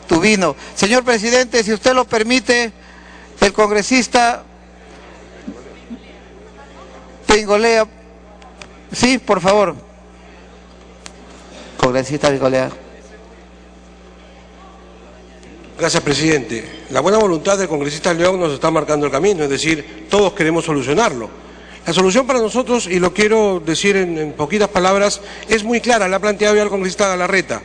Tubino. Señor presidente, si usted lo permite, el congresista Pengolea. Sí, por favor. Congresista Pengolea. Gracias, presidente. La buena voluntad del congresista León nos está marcando el camino, es decir, todos queremos solucionarlo. La solución para nosotros, y lo quiero decir en poquitas palabras, es muy clara, la ha planteado ya el congresista Galarreta.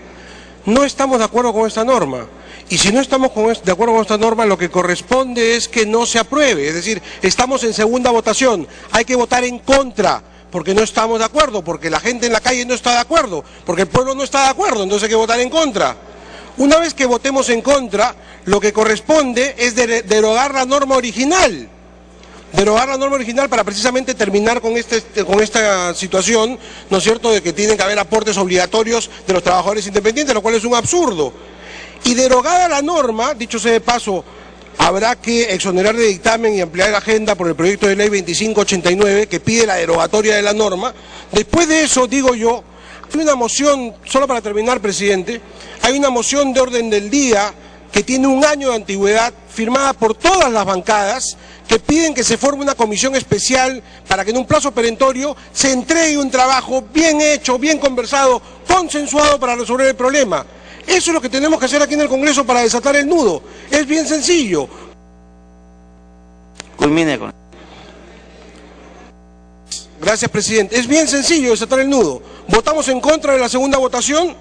No estamos de acuerdo con esta norma, y si no estamos de acuerdo con esta norma, lo que corresponde es que no se apruebe, es decir, estamos en segunda votación, hay que votar en contra, porque no estamos de acuerdo, porque la gente en la calle no está de acuerdo, porque el pueblo no está de acuerdo, entonces hay que votar en contra. Una vez que votemos en contra, lo que corresponde es derogar la norma original. Derogar la norma original para precisamente terminar con esta situación, ¿no es cierto?, de que tienen que haber aportes obligatorios de los trabajadores independientes, lo cual es un absurdo. Y derogada la norma, dicho sea de paso, habrá que exonerar de dictamen y ampliar la agenda por el proyecto de ley 2589 que pide la derogatoria de la norma. Después de eso, digo yo, hay una moción, solo para terminar, presidente, hay una moción de orden del día que tiene 1 año de antigüedad, firmada por todas las bancadas, que piden que se forme una comisión especial para que en un plazo perentorio se entregue un trabajo bien hecho, bien conversado, consensuado para resolver el problema. Eso es lo que tenemos que hacer aquí en el Congreso para desatar el nudo. Es bien sencillo. Culmine con... Gracias, presidente. Es bien sencillo desatar el nudo. Votamos en contra de la segunda votación,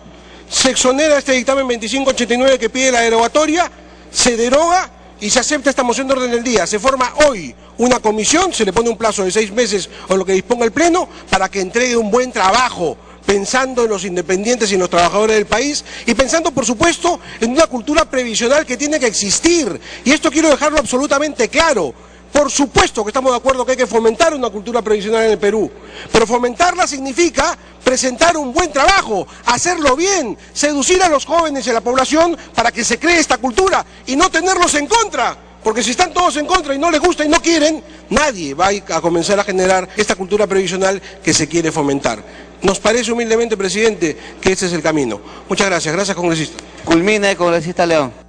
se exonera este dictamen 2589 que pide la derogatoria, se deroga y se acepta esta moción de orden del día. Se forma hoy una comisión, se le pone un plazo de 6 meses o lo que disponga el Pleno para que entregue un buen trabajo, pensando en los independientes y en los trabajadores del país y pensando, por supuesto, en una cultura previsional que tiene que existir. Y esto quiero dejarlo absolutamente claro. Por supuesto que estamos de acuerdo que hay que fomentar una cultura previsional en el Perú, pero fomentarla significa presentar un buen trabajo, hacerlo bien, seducir a los jóvenes y a la población para que se cree esta cultura y no tenerlos en contra, porque si están todos en contra y no les gusta y no quieren, nadie va a comenzar a generar esta cultura previsional que se quiere fomentar. Nos parece humildemente, presidente, que este es el camino. Muchas gracias. Gracias, congresista. Culmine, congresista León.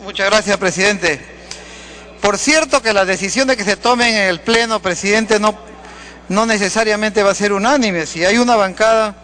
Muchas gracias, presidente. Por cierto que las decisiones que se tomen en el Pleno, presidente, no necesariamente va a ser unánime. Si hay una bancada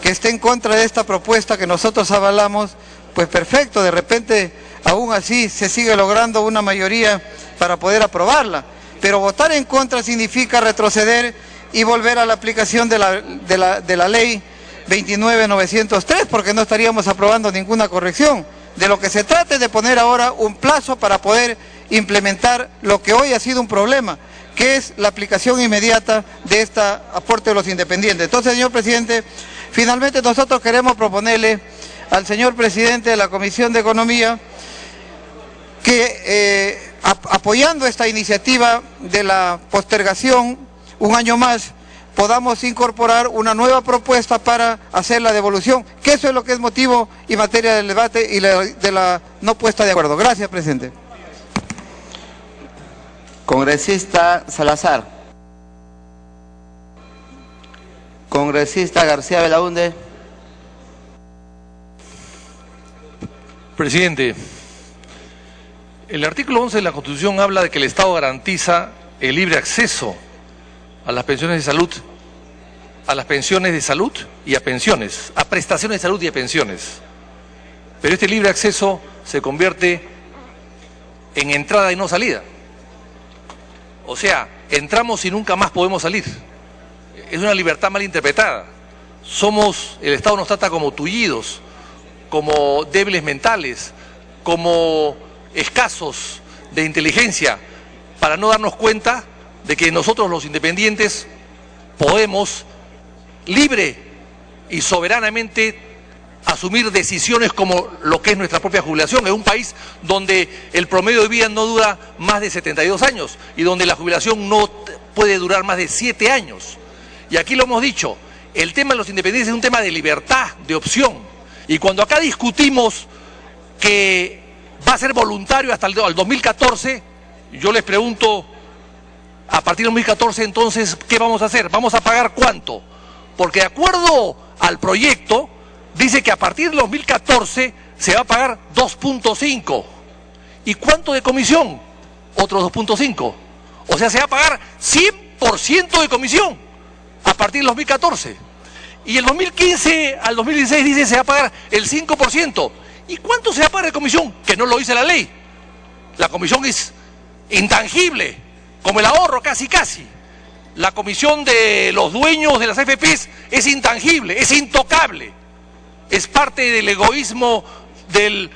que esté en contra de esta propuesta que nosotros avalamos, pues perfecto, de repente aún así se sigue logrando una mayoría para poder aprobarla. Pero votar en contra significa retroceder y volver a la aplicación de la ley 29903, porque no estaríamos aprobando ninguna corrección. De lo que se trata es de poner ahora un plazo para poder implementar lo que hoy ha sido un problema, que es la aplicación inmediata de este aporte de los independientes. Entonces, señor presidente, finalmente nosotros queremos proponerle al señor presidente de la Comisión de Economía que, apoyando esta iniciativa de la postergación 1 año más, podamos incorporar una nueva propuesta para hacer la devolución, que eso es lo que es motivo y materia del debate y de la no puesta de acuerdo. Gracias, presidente. Congresista Salazar. Congresista García Belaunde. Presidente, el artículo 11 de la Constitución habla de que el Estado garantiza el libre acceso a las pensiones de salud, a las pensiones de salud y a pensiones, a prestaciones de salud y a pensiones. Pero este libre acceso se convierte en entrada y no salida. O sea, entramos y nunca más podemos salir. Es una libertad mal interpretada. El Estado nos trata como tullidos, como débiles mentales, como escasos de inteligencia, para no darnos cuenta de que nosotros los independientes podemos libre y soberanamente asumir decisiones como lo que es nuestra propia jubilación, en un país donde el promedio de vida no dura más de 72 años y donde la jubilación no puede durar más de 7 años. Y aquí lo hemos dicho, el tema de los independientes es un tema de libertad, de opción. Y cuando acá discutimos que va a ser voluntario hasta el 2014, yo les pregunto, a partir del 2014, entonces, ¿qué vamos a hacer? ¿Vamos a pagar cuánto? Porque de acuerdo al proyecto, dice que a partir del 2014 se va a pagar 2.5. ¿Y cuánto de comisión? Otros 2.5. O sea, se va a pagar 100% de comisión a partir del 2014. Y el 2015 al 2016 dice se va a pagar el 5%. ¿Y cuánto se va a pagar de comisión? Que no lo dice la ley. La comisión es intangible, como el ahorro casi. La comisión de los dueños de las AFPs es intangible, es intocable. Es parte del egoísmo del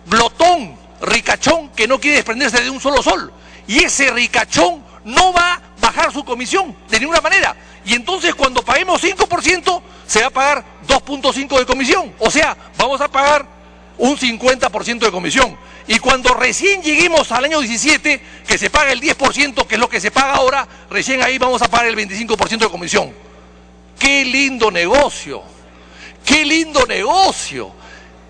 glotón, ricachón, que no quiere desprenderse de un solo sol. Y ese ricachón no va a bajar su comisión de ninguna manera. Y entonces cuando paguemos 5%, se va a pagar 2.5 de comisión. O sea, vamos a pagar un 50% de comisión. Y cuando recién lleguemos al año 17, que se paga el 10%, que es lo que se paga ahora, recién ahí vamos a pagar el 25% de comisión. ¡Qué lindo negocio! ¡Qué lindo negocio!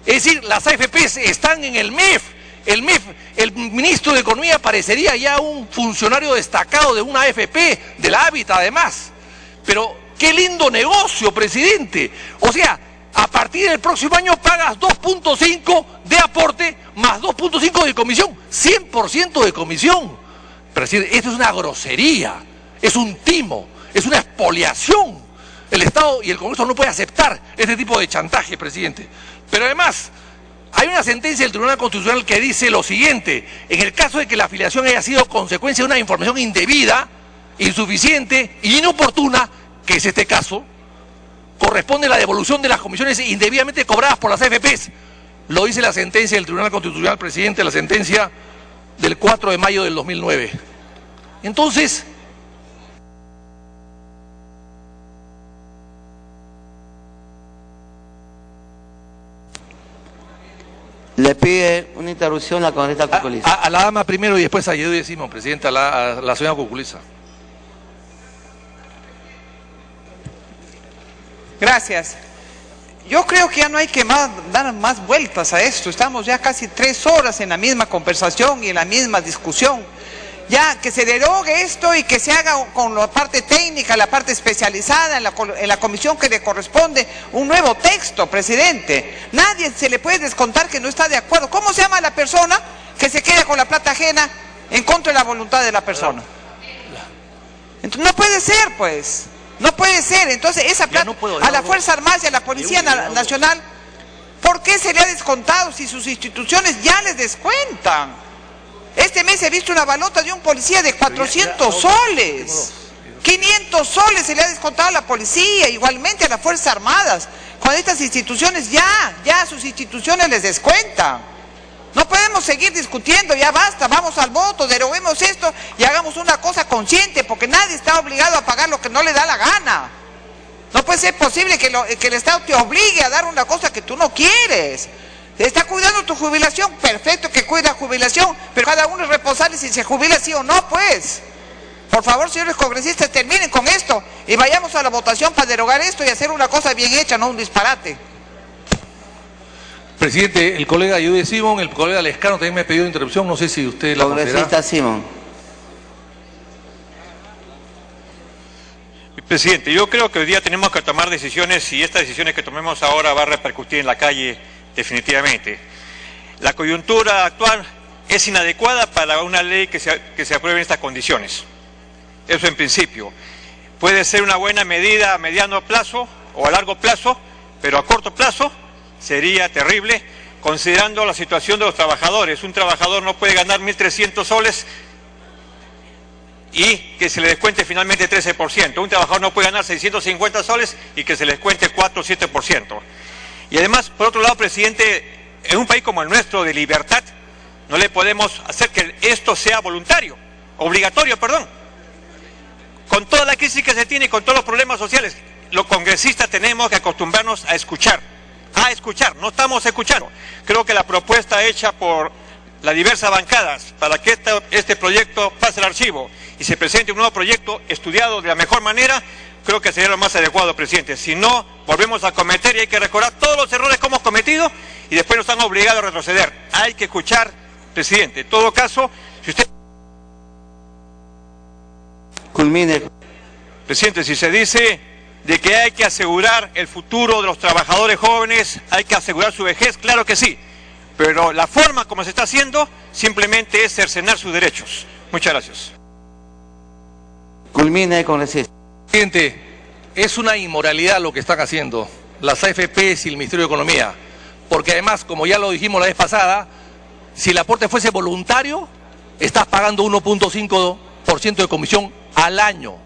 Es decir, las AFPs están en el MEF. El MEF, el ministro de Economía parecería ya un funcionario destacado de una AFP, de la Hábitat además. Pero qué lindo negocio, presidente. O sea, a partir del próximo año pagas 2.5 de aporte más 2.5 de comisión, 100% de comisión. Presidente, esto es una grosería, es un timo, es una expoliación. El Estado y el Congreso no pueden aceptar este tipo de chantaje, presidente. Pero además, hay una sentencia del Tribunal Constitucional que dice lo siguiente: en el caso de que la afiliación haya sido consecuencia de una información indebida, insuficiente e inoportuna, que es este caso, corresponde la devolución de las comisiones indebidamente cobradas por las AFPs. Lo dice la sentencia del Tribunal Constitucional, presidente, la sentencia del 4 de mayo del 2009. Entonces, le pide una interrupción la congresista Cuculiza. A la dama primero y después a Yehudy Simón, presidente, a la señora Cuculiza. Gracias. Yo creo que ya no hay que dar más vueltas a esto. Estamos ya casi 3 horas en la misma conversación y en la misma discusión. Ya que se derogue esto y que se haga con la parte técnica, la parte especializada, en la comisión que le corresponde, un nuevo texto, presidente. Nadie se le puede descontar que no está de acuerdo. ¿Cómo se llama la persona que se queda con la plata ajena en contra de la voluntad de la persona? Entonces, no puede ser, pues. No puede ser. Entonces, esa plata a la Fuerza Armada y a la Policía Nacional, ¿por qué se le ha descontado si sus instituciones ya les descuentan? Este mes he visto una balota de un policía de 400 soles. 500 soles se le ha descontado a la policía, igualmente a las Fuerzas Armadas. Cuando estas instituciones ya sus instituciones les descuentan. No podemos seguir discutiendo, ya basta, vamos al voto, deroguemos esto y hagamos una cosa consciente, porque nadie está obligado a pagar lo que no le da la gana. No puede ser posible que el Estado te obligue a dar una cosa que tú no quieres. Está cuidando tu jubilación, perfecto que cuida jubilación, pero cada uno es responsable si se jubila sí o no, pues. Por favor, señores congresistas, terminen con esto y vayamos a la votación para derogar esto y hacer una cosa bien hecha, no un disparate. Presidente, el colega Yehudy Simón, el colega Lescano también me ha pedido interrupción, no sé si usted la considera. Congresista Simón. Presidente, yo creo que hoy día tenemos que tomar decisiones y estas decisiones que tomemos ahora va a repercutir en la calle definitivamente. La coyuntura actual es inadecuada para una ley que se apruebe en estas condiciones. Eso en principio. Puede ser una buena medida a mediano plazo o a largo plazo, pero a corto plazo sería terrible, considerando la situación de los trabajadores. Un trabajador no puede ganar 1.300 soles y que se le descuente finalmente 13%. Un trabajador no puede ganar 650 soles y que se le descuente 4 o 7%. Y además, por otro lado, presidente, en un país como el nuestro, de libertad, no le podemos hacer que esto sea voluntario, obligatorio, perdón. Con toda la crisis que se tiene y con todos los problemas sociales, los congresistas tenemos que acostumbrarnos a escuchar, no estamos escuchando. Creo que la propuesta hecha por las diversas bancadas para que este proyecto pase al archivo y se presente un nuevo proyecto estudiado de la mejor manera, creo que sería lo más adecuado, presidente. Si no, volvemos a cometer y hay que recordar todos los errores que hemos cometido y después nos han obligado a retroceder. Hay que escuchar, presidente. En todo caso, si usted... Culmine. Presidente, si se dice de que hay que asegurar el futuro de los trabajadores jóvenes, hay que asegurar su vejez, claro que sí, pero la forma como se está haciendo simplemente es cercenar sus derechos. Muchas gracias. Culmine, congresista. Presidente, es una inmoralidad lo que están haciendo las AFPs y el Ministerio de Economía, porque además, como ya lo dijimos la vez pasada, si el aporte fuese voluntario, estás pagando 1.5% de comisión al año.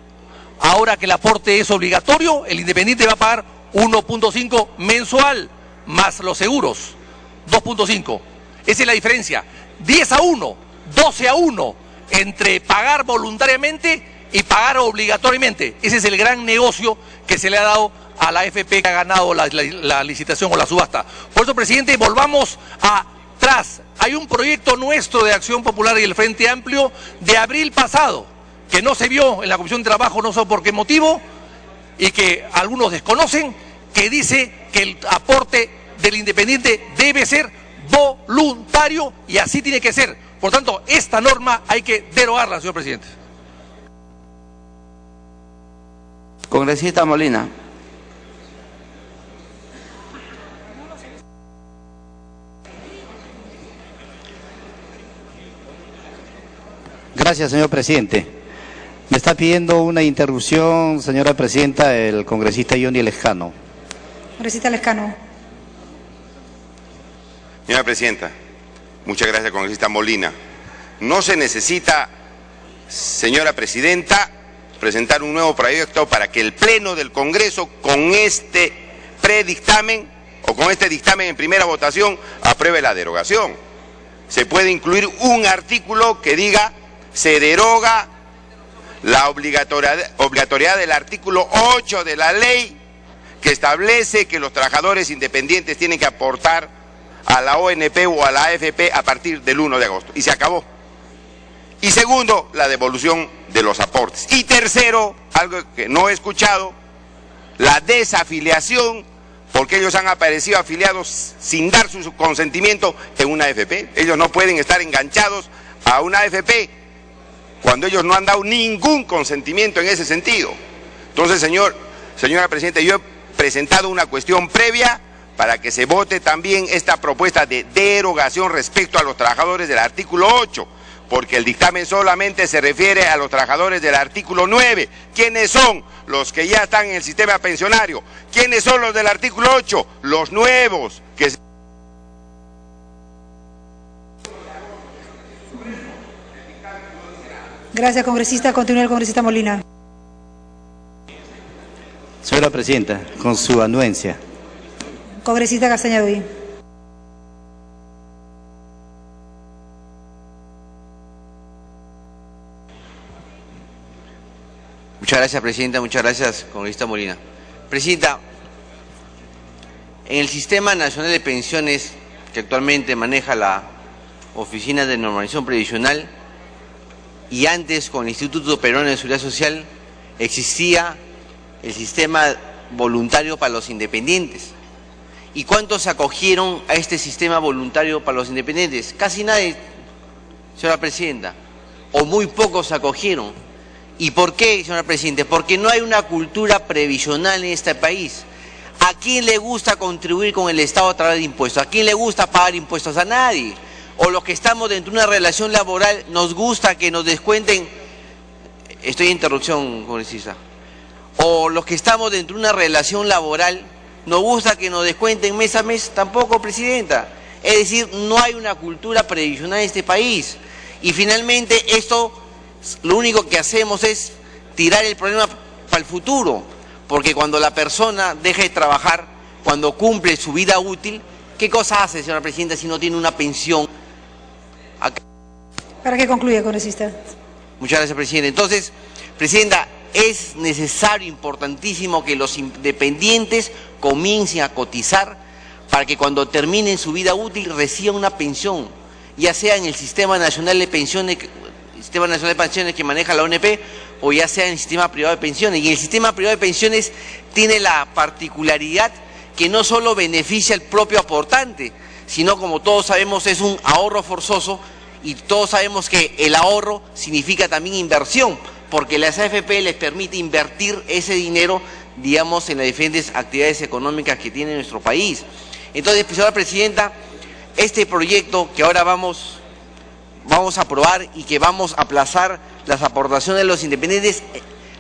Ahora que el aporte es obligatorio, el independiente va a pagar 1.5 mensual, más los seguros, 2.5. Esa es la diferencia, 10-1, 12-1, entre pagar voluntariamente y pagar obligatoriamente. Ese es el gran negocio que se le ha dado a la AFP que ha ganado la licitación o la subasta. Por eso, presidente, volvamos atrás. Hay un proyecto nuestro de Acción Popular y el Frente Amplio de abril pasado, que no se vio en la Comisión de Trabajo, no sé por qué motivo, y que algunos desconocen, que dice que el aporte del independiente debe ser voluntario y así tiene que ser. Por tanto, esta norma hay que derogarla, señor presidente. Congresista Molina. Gracias, señor presidente. Me está pidiendo una interrupción, señora presidenta, el congresista Johnny Lescano. Congresista Lescano. Señora presidenta, muchas gracias, congresista Molina. No se necesita, señora presidenta, presentar un nuevo proyecto para que el Pleno del Congreso, con este predictamen o con este dictamen en primera votación, apruebe la derogación. Se puede incluir un artículo que diga: se deroga la obligatoriedad del artículo 8 de la ley que establece que los trabajadores independientes tienen que aportar a la ONP o a la AFP a partir del 1 de agosto. Y se acabó. Y segundo, la devolución de los aportes. Y tercero, algo que no he escuchado, la desafiliación, porque ellos han aparecido afiliados sin dar su consentimiento en una AFP. Ellos no pueden estar enganchados a una AFP cuando ellos no han dado ningún consentimiento en ese sentido. Entonces, señora presidenta, yo he presentado una cuestión previa para que se vote también esta propuesta de derogación respecto a los trabajadores del artículo 8, porque el dictamen solamente se refiere a los trabajadores del artículo 9. ¿Quiénes son? Los que ya están en el sistema pensionario. ¿Quiénes son los del artículo 8? Los nuevos, que Gracias, congresista. Continúa el congresista Molina. Señora presidenta, con su anuencia. Congresista Castañaduy. Muchas gracias, presidenta. Muchas gracias, congresista Molina. Presidenta, en el Sistema Nacional de Pensiones que actualmente maneja la Oficina de Normalización Previsional y antes con el Instituto Peruano de Seguridad Social, existía el sistema voluntario para los independientes. ¿Y cuántos se acogieron a este sistema voluntario para los independientes? Casi nadie, señora presidenta, o muy pocos se acogieron. ¿Y por qué, señora presidenta? Porque no hay una cultura previsional en este país. ¿A quién le gusta contribuir con el Estado a través de impuestos? ¿A quién le gusta pagar impuestos? A nadie. O los que estamos dentro de una relación laboral, nos gusta que nos descuenten. Estoy en interrupción, congresista. O los que estamos dentro de una relación laboral, nos gusta que nos descuenten mes a mes. Tampoco, presidenta. Es decir, no hay una cultura previsional en este país. Y finalmente esto, lo único que hacemos es tirar el problema para el futuro. Porque cuando la persona deja de trabajar, cuando cumple su vida útil, ¿qué cosa hace, señora presidenta, si no tiene una pensión? Para que concluya, congresista. Muchas gracias, presidenta. Entonces, presidenta, es necesario, importantísimo, que los independientes comiencen a cotizar para que cuando terminen su vida útil reciban una pensión, ya sea en el Sistema Nacional de Pensiones, que maneja la ONP, o ya sea en el sistema privado de pensiones. Y el sistema privado de pensiones tiene la particularidad que no solo beneficia al propio aportante, sino, como todos sabemos, es un ahorro forzoso, y todos sabemos que el ahorro significa también inversión, porque las AFP les permite invertir ese dinero digamos, en las diferentes actividades económicas que tiene nuestro país. Entonces, señora Presidenta, este proyecto que ahora vamos a aprobar y que vamos a aplazar las aportaciones de los independientes,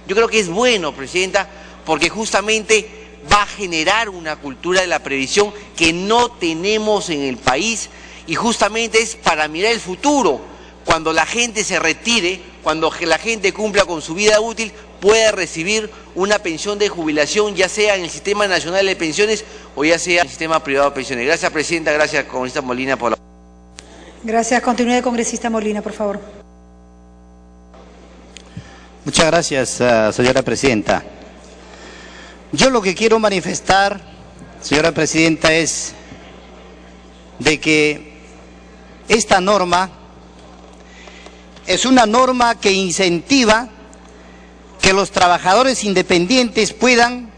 yo creo que es bueno, Presidenta, porque justamente va a generar una cultura de la previsión que no tenemos en el país y justamente es para mirar el futuro. Cuando la gente se retire, cuando la gente cumpla con su vida útil, pueda recibir una pensión de jubilación, ya sea en el Sistema Nacional de Pensiones o ya sea en el Sistema Privado de Pensiones. Gracias, Presidenta. Gracias, congresista Molina, por la... Gracias. Continúe, congresista Molina, por favor. Muchas gracias, señora Presidenta. Yo lo que quiero manifestar, señora Presidenta, es de que esta norma es una norma que incentiva que los trabajadores independientes puedan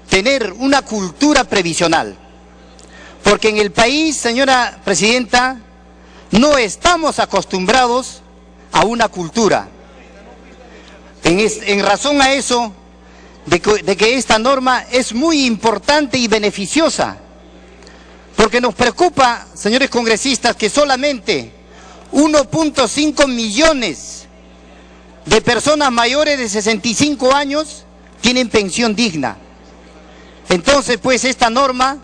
tener una cultura previsional. Porque en el país, señora Presidenta, no estamos acostumbrados a una cultura. En razón a eso, de que esta norma es muy importante y beneficiosa, porque nos preocupa, señores congresistas, que solamente 1.5 millones de personas mayores de 65 años tienen pensión digna. Entonces, pues, esta norma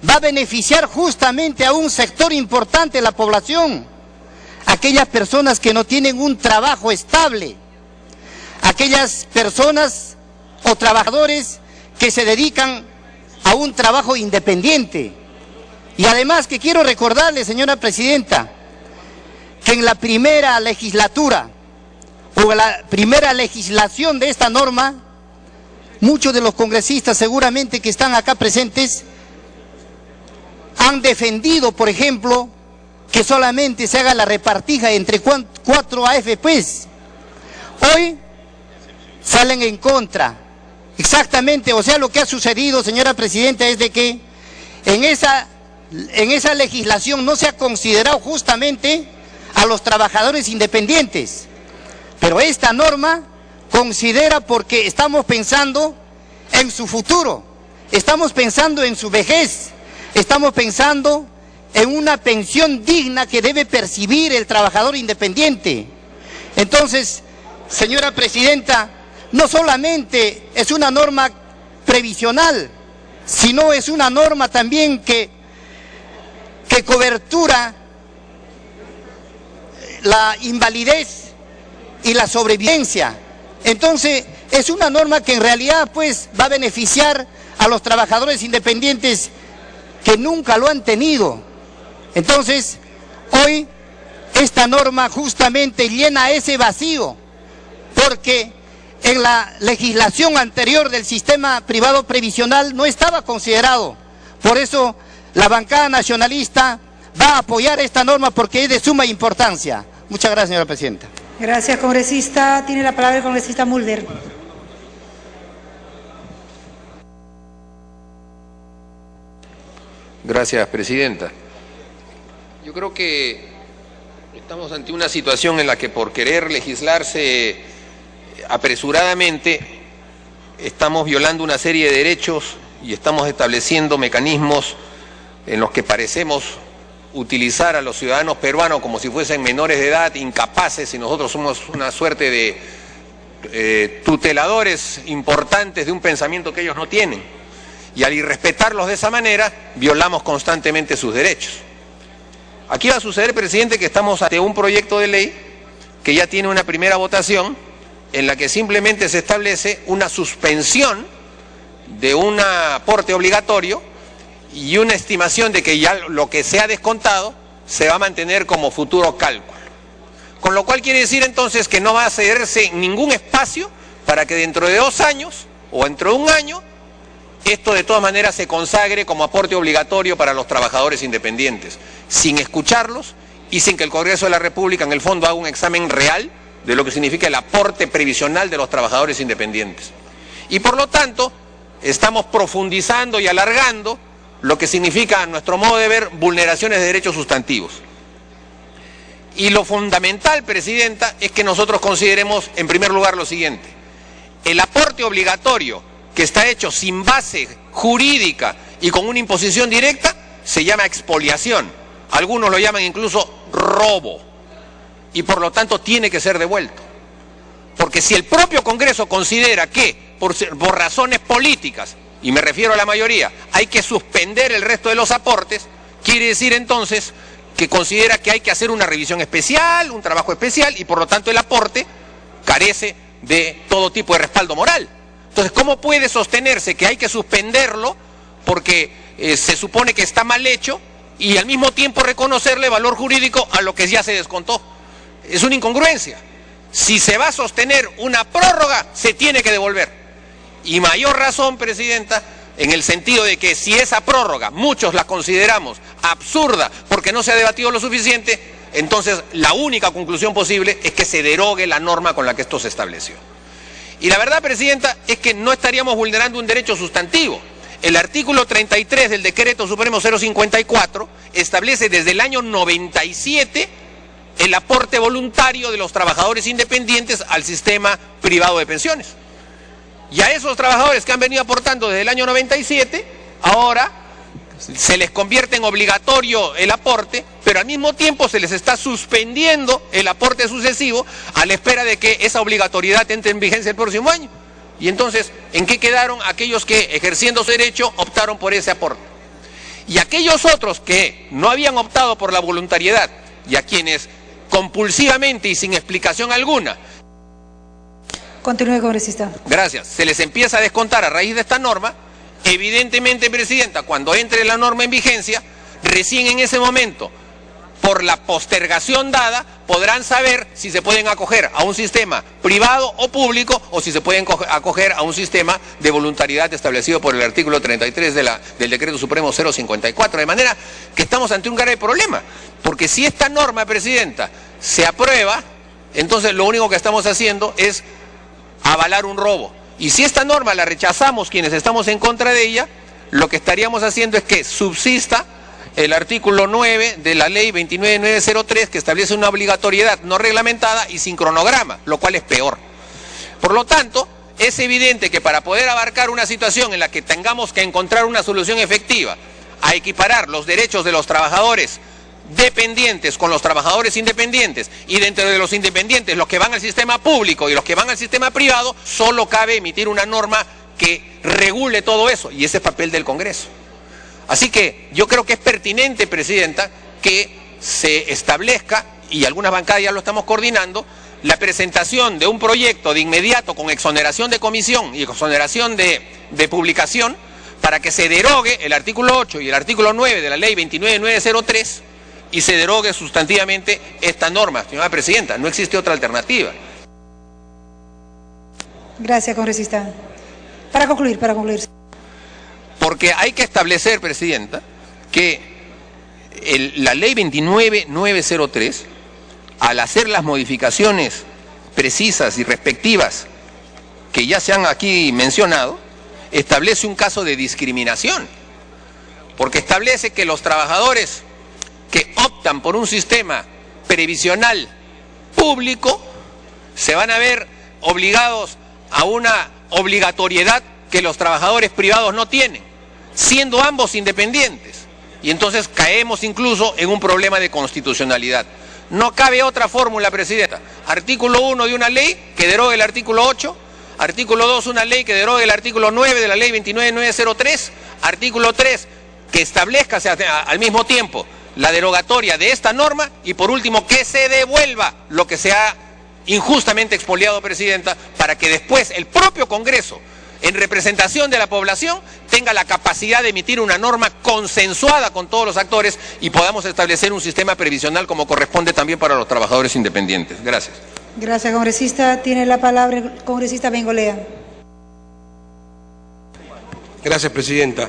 va a beneficiar justamente a un sector importante de la población, aquellas personas que no tienen un trabajo estable, aquellas personas o trabajadores que se dedican a un trabajo independiente. Y además que quiero recordarle, señora Presidenta, que en la primera legislatura o la primera legislación de esta norma, muchos de los congresistas seguramente que están acá presentes han defendido, por ejemplo, que solamente se haga la repartija entre 4 AFPs. Hoy salen en contra. Exactamente, o sea, lo que ha sucedido, señora Presidenta, es de que en esa legislación no se ha considerado justamente a los trabajadores independientes. Pero esta norma considera, porque estamos pensando en su futuro, estamos pensando en su vejez, estamos pensando en una pensión digna que debe percibir el trabajador independiente. Entonces, señora Presidenta, no solamente es una norma previsional, sino es una norma también que cobertura la invalidez y la sobrevivencia. Entonces, es una norma que en realidad, pues, va a beneficiar a los trabajadores independientes que nunca lo han tenido. Entonces, hoy esta norma justamente llena ese vacío, porque en la legislación anterior del sistema privado previsional no estaba considerado. Por eso la bancada nacionalista va a apoyar esta norma porque es de suma importancia. Muchas gracias, señora Presidenta. Gracias, congresista. Tiene la palabra el congresista Mulder. Gracias, Presidenta. Yo creo que estamos ante una situación en la que por querer legislarse apresuradamente estamos violando una serie de derechos y estamos estableciendo mecanismos en los que parecemos utilizar a los ciudadanos peruanos como si fuesen menores de edad, incapaces, y nosotros somos una suerte de tuteladores importantes de un pensamiento que ellos no tienen. Y al irrespetarlos de esa manera, violamos constantemente sus derechos. Aquí va a suceder, presidente, que estamos ante un proyecto de ley que ya tiene una primera votación en la que simplemente se establece una suspensión de un aporte obligatorio y una estimación de que ya lo que se ha descontado se va a mantener como futuro cálculo. Con lo cual quiere decir entonces que no va a cederse ningún espacio para que dentro de 2 años o dentro de 1 año esto de todas maneras se consagre como aporte obligatorio para los trabajadores independientes, sin escucharlos y sin que el Congreso de la República en el fondo haga un examen real de lo que significa el aporte previsional de los trabajadores independientes. Y por lo tanto, estamos profundizando y alargando lo que significa, a nuestro modo de ver, vulneraciones de derechos sustantivos. Y lo fundamental, Presidenta, es que nosotros consideremos, en primer lugar, lo siguiente: el aporte obligatorio que está hecho sin base jurídica y con una imposición directa, se llama expoliación. Algunos lo llaman incluso robo. Y por lo tanto tiene que ser devuelto. Porque si el propio Congreso considera que por razones políticas, y me refiero a la mayoría, hay que suspender el resto de los aportes, quiere decir entonces que considera que hay que hacer una revisión especial, un trabajo especial, y por lo tanto el aporte carece de todo tipo de respaldo moral. Entonces, ¿cómo puede sostenerse que hay que suspenderlo porque se supone que está mal hecho y al mismo tiempo reconocerle valor jurídico a lo que ya se descontó? Es una incongruencia. Si se va a sostener una prórroga, se tiene que devolver. Y mayor razón, Presidenta, en el sentido de que si esa prórroga, muchos la consideramos absurda porque no se ha debatido lo suficiente, entonces la única conclusión posible es que se derogue la norma con la que esto se estableció. Y la verdad, Presidenta, es que no estaríamos vulnerando un derecho sustantivo. El artículo 33 del Decreto Supremo 054 establece desde el año 97 el aporte voluntario de los trabajadores independientes al sistema privado de pensiones. Y a esos trabajadores que han venido aportando desde el año 97, ahora se les convierte en obligatorio el aporte, pero al mismo tiempo se les está suspendiendo el aporte sucesivo a la espera de que esa obligatoriedad entre en vigencia el próximo año. Y entonces, ¿en qué quedaron aquellos que, ejerciendo su derecho, optaron por ese aporte? Y aquellos otros que no habían optado por la voluntariedad y a quienes compulsivamente y sin explicación alguna. Continúe, congresista. Gracias. Se les empieza a descontar a raíz de esta norma. Evidentemente, Presidenta, cuando entre la norma en vigencia, recién en ese momento, por la postergación dada, podrán saber si se pueden acoger a un sistema privado o público o si se pueden acoger a un sistema de voluntariedad establecido por el artículo 33 del Decreto Supremo 054. De manera que estamos ante un grave problema, porque si esta norma, Presidenta, se aprueba, entonces lo único que estamos haciendo es avalar un robo. Y si esta norma la rechazamos quienes estamos en contra de ella, lo que estaríamos haciendo es que subsista el artículo 9 de la ley 29903 que establece una obligatoriedad no reglamentada y sin cronograma, lo cual es peor. Por lo tanto, es evidente que para poder abarcar una situación en la que tengamos que encontrar una solución efectiva a equiparar los derechos de los trabajadores dependientes con los trabajadores independientes y dentro de los independientes los que van al sistema público y los que van al sistema privado, solo cabe emitir una norma que regule todo eso y ese es papel del Congreso. Así que yo creo que es pertinente, Presidenta, que se establezca, y algunas bancadas ya lo estamos coordinando, la presentación de un proyecto de inmediato con exoneración de comisión y exoneración de publicación para que se derogue el artículo 8 y el artículo 9 de la ley 29903 y se derogue sustantivamente esta norma, señora Presidenta. No existe otra alternativa. Gracias, congresista. Para concluir. Porque hay que establecer, Presidenta, que la ley 29903, al hacer las modificaciones precisas y respectivas que ya se han aquí mencionado, establece un caso de discriminación. Porque establece que los trabajadores que optan por un sistema previsional público se van a ver obligados a una obligatoriedad que los trabajadores privados no tienen, siendo ambos independientes. Y entonces caemos incluso en un problema de constitucionalidad. No cabe otra fórmula, Presidenta. Artículo 1 de una ley que derogue el artículo 8, artículo 2 una ley que derogue el artículo 9 de la ley 29903, artículo 3 que establezca al mismo tiempo la derogatoria de esta norma y por último que se devuelva lo que se ha injustamente expoliado, Presidenta, para que después el propio Congreso, en representación de la población, tenga la capacidad de emitir una norma consensuada con todos los actores y podamos establecer un sistema previsional como corresponde también para los trabajadores independientes. Gracias. Gracias, congresista. Tiene la palabra el congresista Bengolea. Gracias, Presidenta.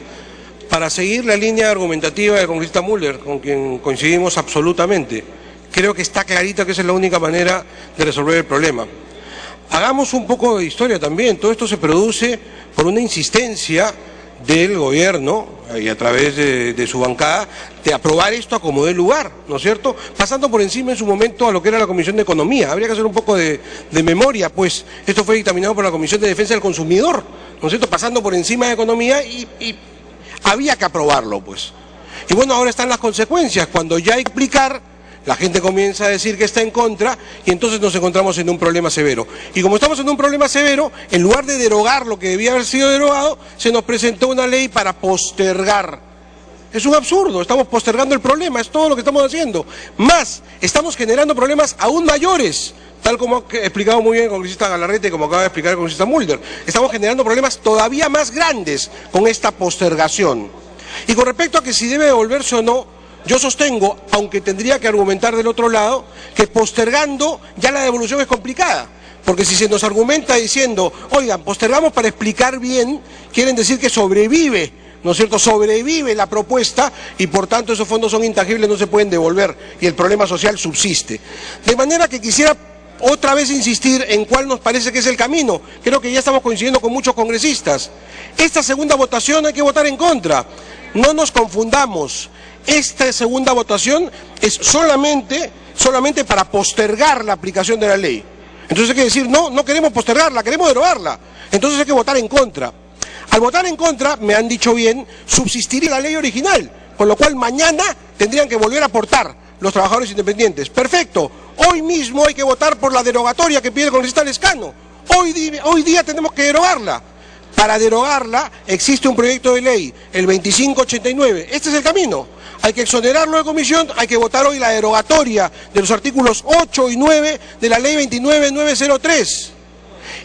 Para seguir la línea argumentativa del congresista Müller, con quien coincidimos absolutamente, creo que está clarito que esa es la única manera de resolver el problema. Hagamos un poco de historia también. Todo esto se produce por una insistencia del gobierno y a través de su bancada de aprobar esto a como dé lugar, ¿no es cierto? Pasando por encima en su momento a lo que era la Comisión de Economía. Habría que hacer un poco de memoria, pues esto fue dictaminado por la Comisión de Defensa del Consumidor, ¿no es cierto? Pasando por encima de Economía y había que aprobarlo, pues. Y bueno, ahora están las consecuencias, cuando ya hay que explicar, la gente comienza a decir que está en contra y entonces nos encontramos en un problema severo. Y como estamos en un problema severo, en lugar de derogar lo que debía haber sido derogado, se nos presentó una ley para postergar. Es un absurdo, estamos postergando el problema, es todo lo que estamos haciendo. Más, estamos generando problemas aún mayores, tal como ha explicado muy bien el congresista Galarreta y como acaba de explicar el congresista Mulder. Estamos generando problemas todavía más grandes con esta postergación. Y con respecto a que si debe devolverse o no, yo sostengo, aunque tendría que argumentar del otro lado, que postergando ya la devolución es complicada. Porque si se nos argumenta diciendo, oigan, postergamos para explicar bien, quieren decir que sobrevive, ¿no es cierto? Sobrevive la propuesta y por tanto esos fondos son intangibles, no se pueden devolver y el problema social subsiste. De manera que quisiera otra vez insistir en cuál nos parece que es el camino. Creo que ya estamos coincidiendo con muchos congresistas. Esta segunda votación hay que votar en contra. No nos confundamos. Esta segunda votación es solamente para postergar la aplicación de la ley. Entonces hay que decir, no queremos postergarla, queremos derogarla. Entonces hay que votar en contra. Al votar en contra, me han dicho bien, subsistiría la ley original, con lo cual mañana tendrían que volver a aportar los trabajadores independientes. Perfecto, hoy mismo hay que votar por la derogatoria que pide el congresista Lescano. Hoy día tenemos que derogarla. Para derogarla existe un proyecto de ley, el 2589. Este es el camino. Hay que exonerarlo de comisión, hay que votar hoy la derogatoria de los artículos 8 y 9 de la ley 29903.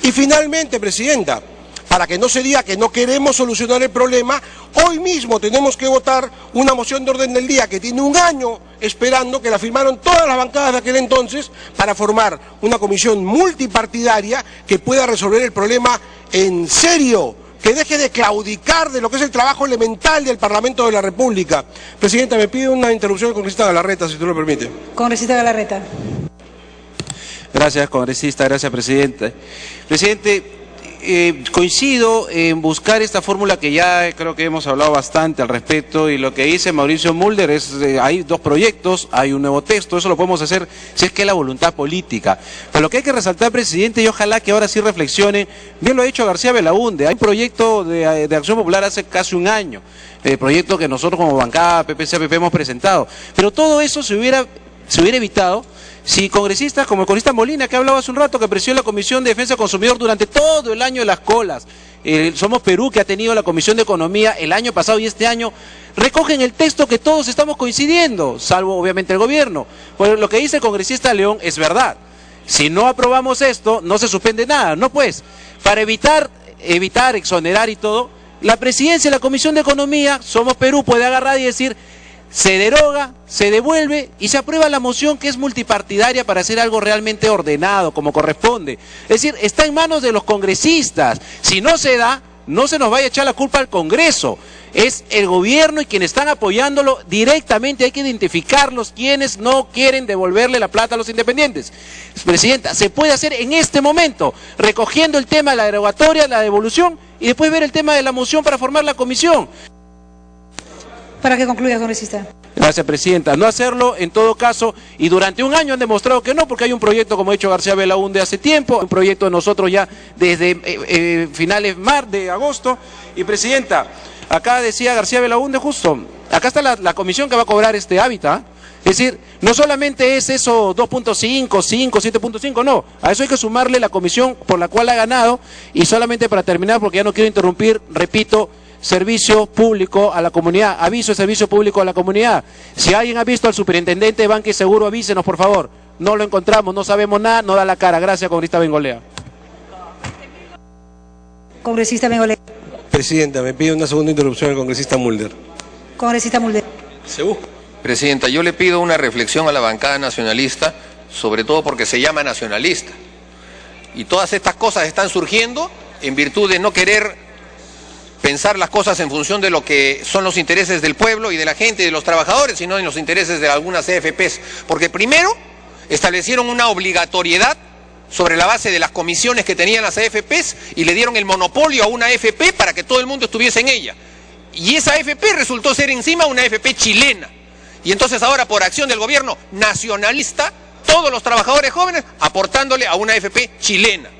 Y finalmente, Presidenta, para que no se diga que no queremos solucionar el problema, hoy mismo tenemos que votar una moción de orden del día que tiene un año esperando, que la firmaron todas las bancadas de aquel entonces, para formar una comisión multipartidaria que pueda resolver el problema en serio, que deje de claudicar de lo que es el trabajo elemental del Parlamento de la República. Presidenta, me pide una interrupción del congresista Galarreta, si usted lo permite. Congresista Galarreta. Gracias, congresista, gracias, presidente. Presidente, coincido en buscar esta fórmula que ya creo que hemos hablado bastante al respecto, y lo que dice Mauricio Mulder es, hay dos proyectos, hay un nuevo texto, eso lo podemos hacer si es que es la voluntad política. Pero lo que hay que resaltar, presidente, y ojalá que ahora sí reflexione, bien lo ha dicho García Belaunde, hay un proyecto de Acción Popular hace casi un año, el proyecto que nosotros como bancada PPC-APP hemos presentado, pero todo eso se hubiera evitado si congresistas como el congresista Molina, que hablaba hace un rato, que presidió la Comisión de Defensa del Consumidor durante todo el año de las colas, Somos Perú, que ha tenido la Comisión de Economía el año pasado y este año, recogen el texto que todos estamos coincidiendo, salvo obviamente el gobierno. Pues lo que dice el congresista León es verdad. Si no aprobamos esto, no se suspende nada, ¿no? Pues, para evitar, exonerar y todo, la presidencia de la Comisión de Economía, Somos Perú, puede agarrar y decir, se deroga, se devuelve y se aprueba la moción que es multipartidaria para hacer algo realmente ordenado, como corresponde. Es decir, está en manos de los congresistas. Si no se da, no se nos vaya a echar la culpa al Congreso. Es el gobierno y quienes están apoyándolo directamente. Hay que identificarlos, quienes no quieren devolverle la plata a los independientes. Presidenta, se puede hacer en este momento, recogiendo el tema de la derogatoria, la devolución, y después ver el tema de la moción para formar la comisión. Para que concluya, congresista. Gracias, presidenta. No hacerlo, en todo caso, y durante un año han demostrado que no, porque hay un proyecto, como ha dicho García Belaunde hace tiempo, un proyecto de nosotros ya desde finales de agosto. Y, presidenta, acá decía García Belaunde justo, acá está la comisión que va a cobrar este hábitat. Es decir, no solamente es eso 2.5, 5, 7.5, no. A eso hay que sumarle la comisión por la cual ha ganado. Y solamente para terminar, porque ya no quiero interrumpir, repito, servicio público a la comunidad, aviso de servicio público a la comunidad. Si alguien ha visto al superintendente de Banca y Seguro, avísenos, por favor. No lo encontramos, no sabemos nada, no da la cara. Gracias, congresista Bengolea. Congresista Bengolea. Presidenta, me pide una segunda interrupción al congresista Mulder. Congresista Mulder. Presidenta, yo le pido una reflexión a la bancada nacionalista, sobre todo porque se llama nacionalista. Y todas estas cosas están surgiendo en virtud de no querer pensar las cosas en función de lo que son los intereses del pueblo y de la gente y de los trabajadores, sino en los intereses de algunas CFPs. Porque primero establecieron una obligatoriedad sobre la base de las comisiones que tenían las AFPs y le dieron el monopolio a una AFP para que todo el mundo estuviese en ella. Y esa AFP resultó ser encima una AFP chilena. Y entonces ahora, por acción del gobierno nacionalista, todos los trabajadores jóvenes aportándole a una AFP chilena.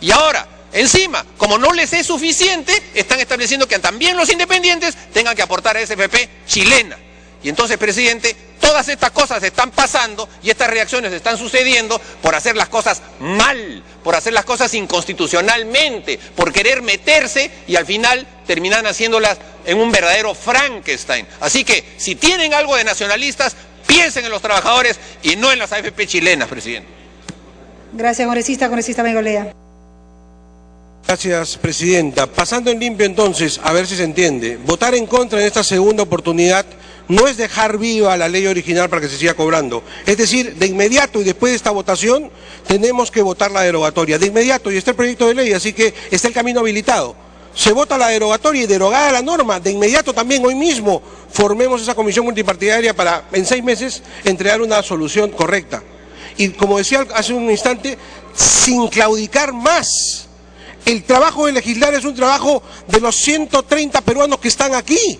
Y ahora, encima, como no les es suficiente, están estableciendo que también los independientes tengan que aportar a esa AFP chilena. Y entonces, presidente, todas estas cosas están pasando y estas reacciones están sucediendo por hacer las cosas mal, por hacer las cosas inconstitucionalmente, por querer meterse y al final terminan haciéndolas en un verdadero Frankenstein. Así que, si tienen algo de nacionalistas, piensen en los trabajadores y no en las AFP chilenas, presidente. Gracias, congresista Bengolea. Gracias, presidenta. Pasando en limpio entonces, a ver si se entiende. Votar en contra en esta segunda oportunidad no es dejar viva la ley original para que se siga cobrando. Es decir, de inmediato y después de esta votación, tenemos que votar la derogatoria. De inmediato, y está el proyecto de ley, así que está el camino habilitado. Se vota la derogatoria y derogada la norma, de inmediato también, hoy mismo, formemos esa comisión multipartidaria para, en 6 meses, entregar una solución correcta. Y como decía hace un instante, sin claudicar más. El trabajo de legislar es un trabajo de los 130 peruanos que están aquí.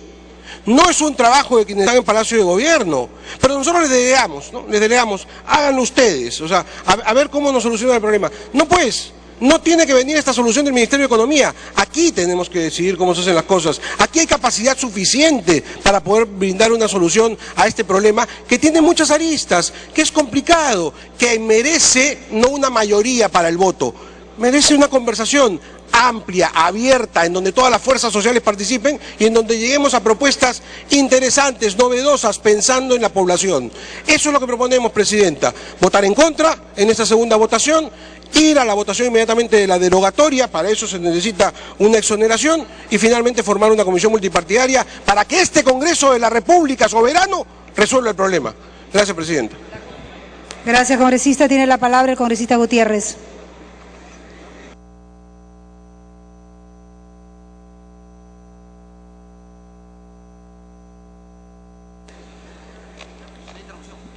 No es un trabajo de quienes están en Palacio de Gobierno. Pero nosotros les delegamos, ¿no? Les delegamos, háganlo ustedes, o sea, a ver cómo nos solucionan el problema. No pues, no tiene que venir esta solución del Ministerio de Economía. Aquí tenemos que decidir cómo se hacen las cosas. Aquí hay capacidad suficiente para poder brindar una solución a este problema que tiene muchas aristas, que es complicado, que merece no una mayoría para el voto, merece una conversación amplia, abierta, en donde todas las fuerzas sociales participen y en donde lleguemos a propuestas interesantes, novedosas, pensando en la población. Eso es lo que proponemos, presidenta. Votar en contra en esta segunda votación, ir a la votación inmediatamente de la derogatoria, para eso se necesita una exoneración, y finalmente formar una comisión multipartidaria para que este Congreso de la República soberano resuelva el problema. Gracias, presidenta. Gracias, congresista. Tiene la palabra el congresista Gutiérrez.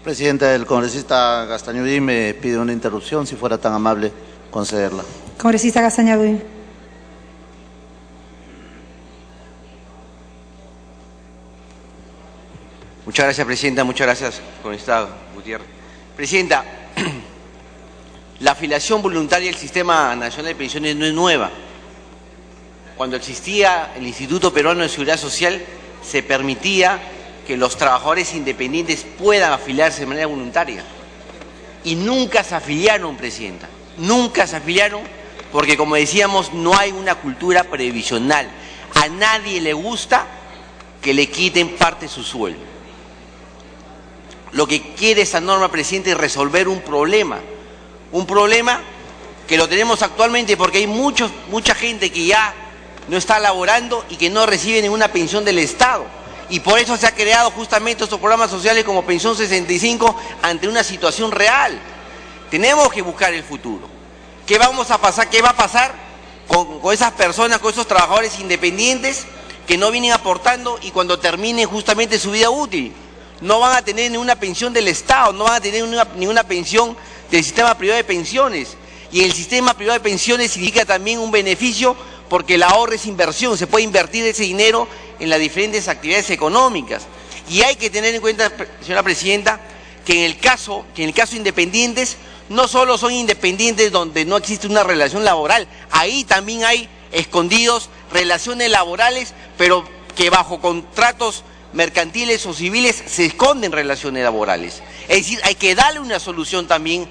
Presidenta, el congresista Gastañudín me pide una interrupción, si fuera tan amable concederla. Congresista Gastañudín. Muchas gracias, presidenta. Muchas gracias, congresista Gutiérrez. Presidenta, la afiliación voluntaria al Sistema Nacional de Pensiones no es nueva. Cuando existía el Instituto Peruano de Seguridad Social, se permitía que los trabajadores independientes puedan afiliarse de manera voluntaria. Y nunca se afiliaron, presidenta. Nunca se afiliaron porque, como decíamos, no hay una cultura previsional. A nadie le gusta que le quiten parte de su sueldo. Lo que quiere esa norma, presidente, es resolver un problema que lo tenemos actualmente porque hay mucha gente que ya no está laborando y que no recibe ninguna pensión del Estado. Y por eso se ha creado justamente estos programas sociales como Pensión 65 ante una situación real. Tenemos que buscar el futuro. ¿Qué va a pasar con esas personas, con esos trabajadores independientes que no vienen aportando y cuando terminen justamente su vida útil? No van a tener ninguna pensión del Estado, no van a tener ninguna pensión del sistema privado de pensiones. Y el sistema privado de pensiones significa también un beneficio porque el ahorro es inversión, se puede invertir ese dinero en las diferentes actividades económicas. Y hay que tener en cuenta, señora presidenta, que en el caso independientes, no solo son independientes donde no existe una relación laboral, ahí también hay escondidos relaciones laborales, pero que bajo contratos mercantiles o civiles se esconden relaciones laborales. Es decir, hay que darle una solución también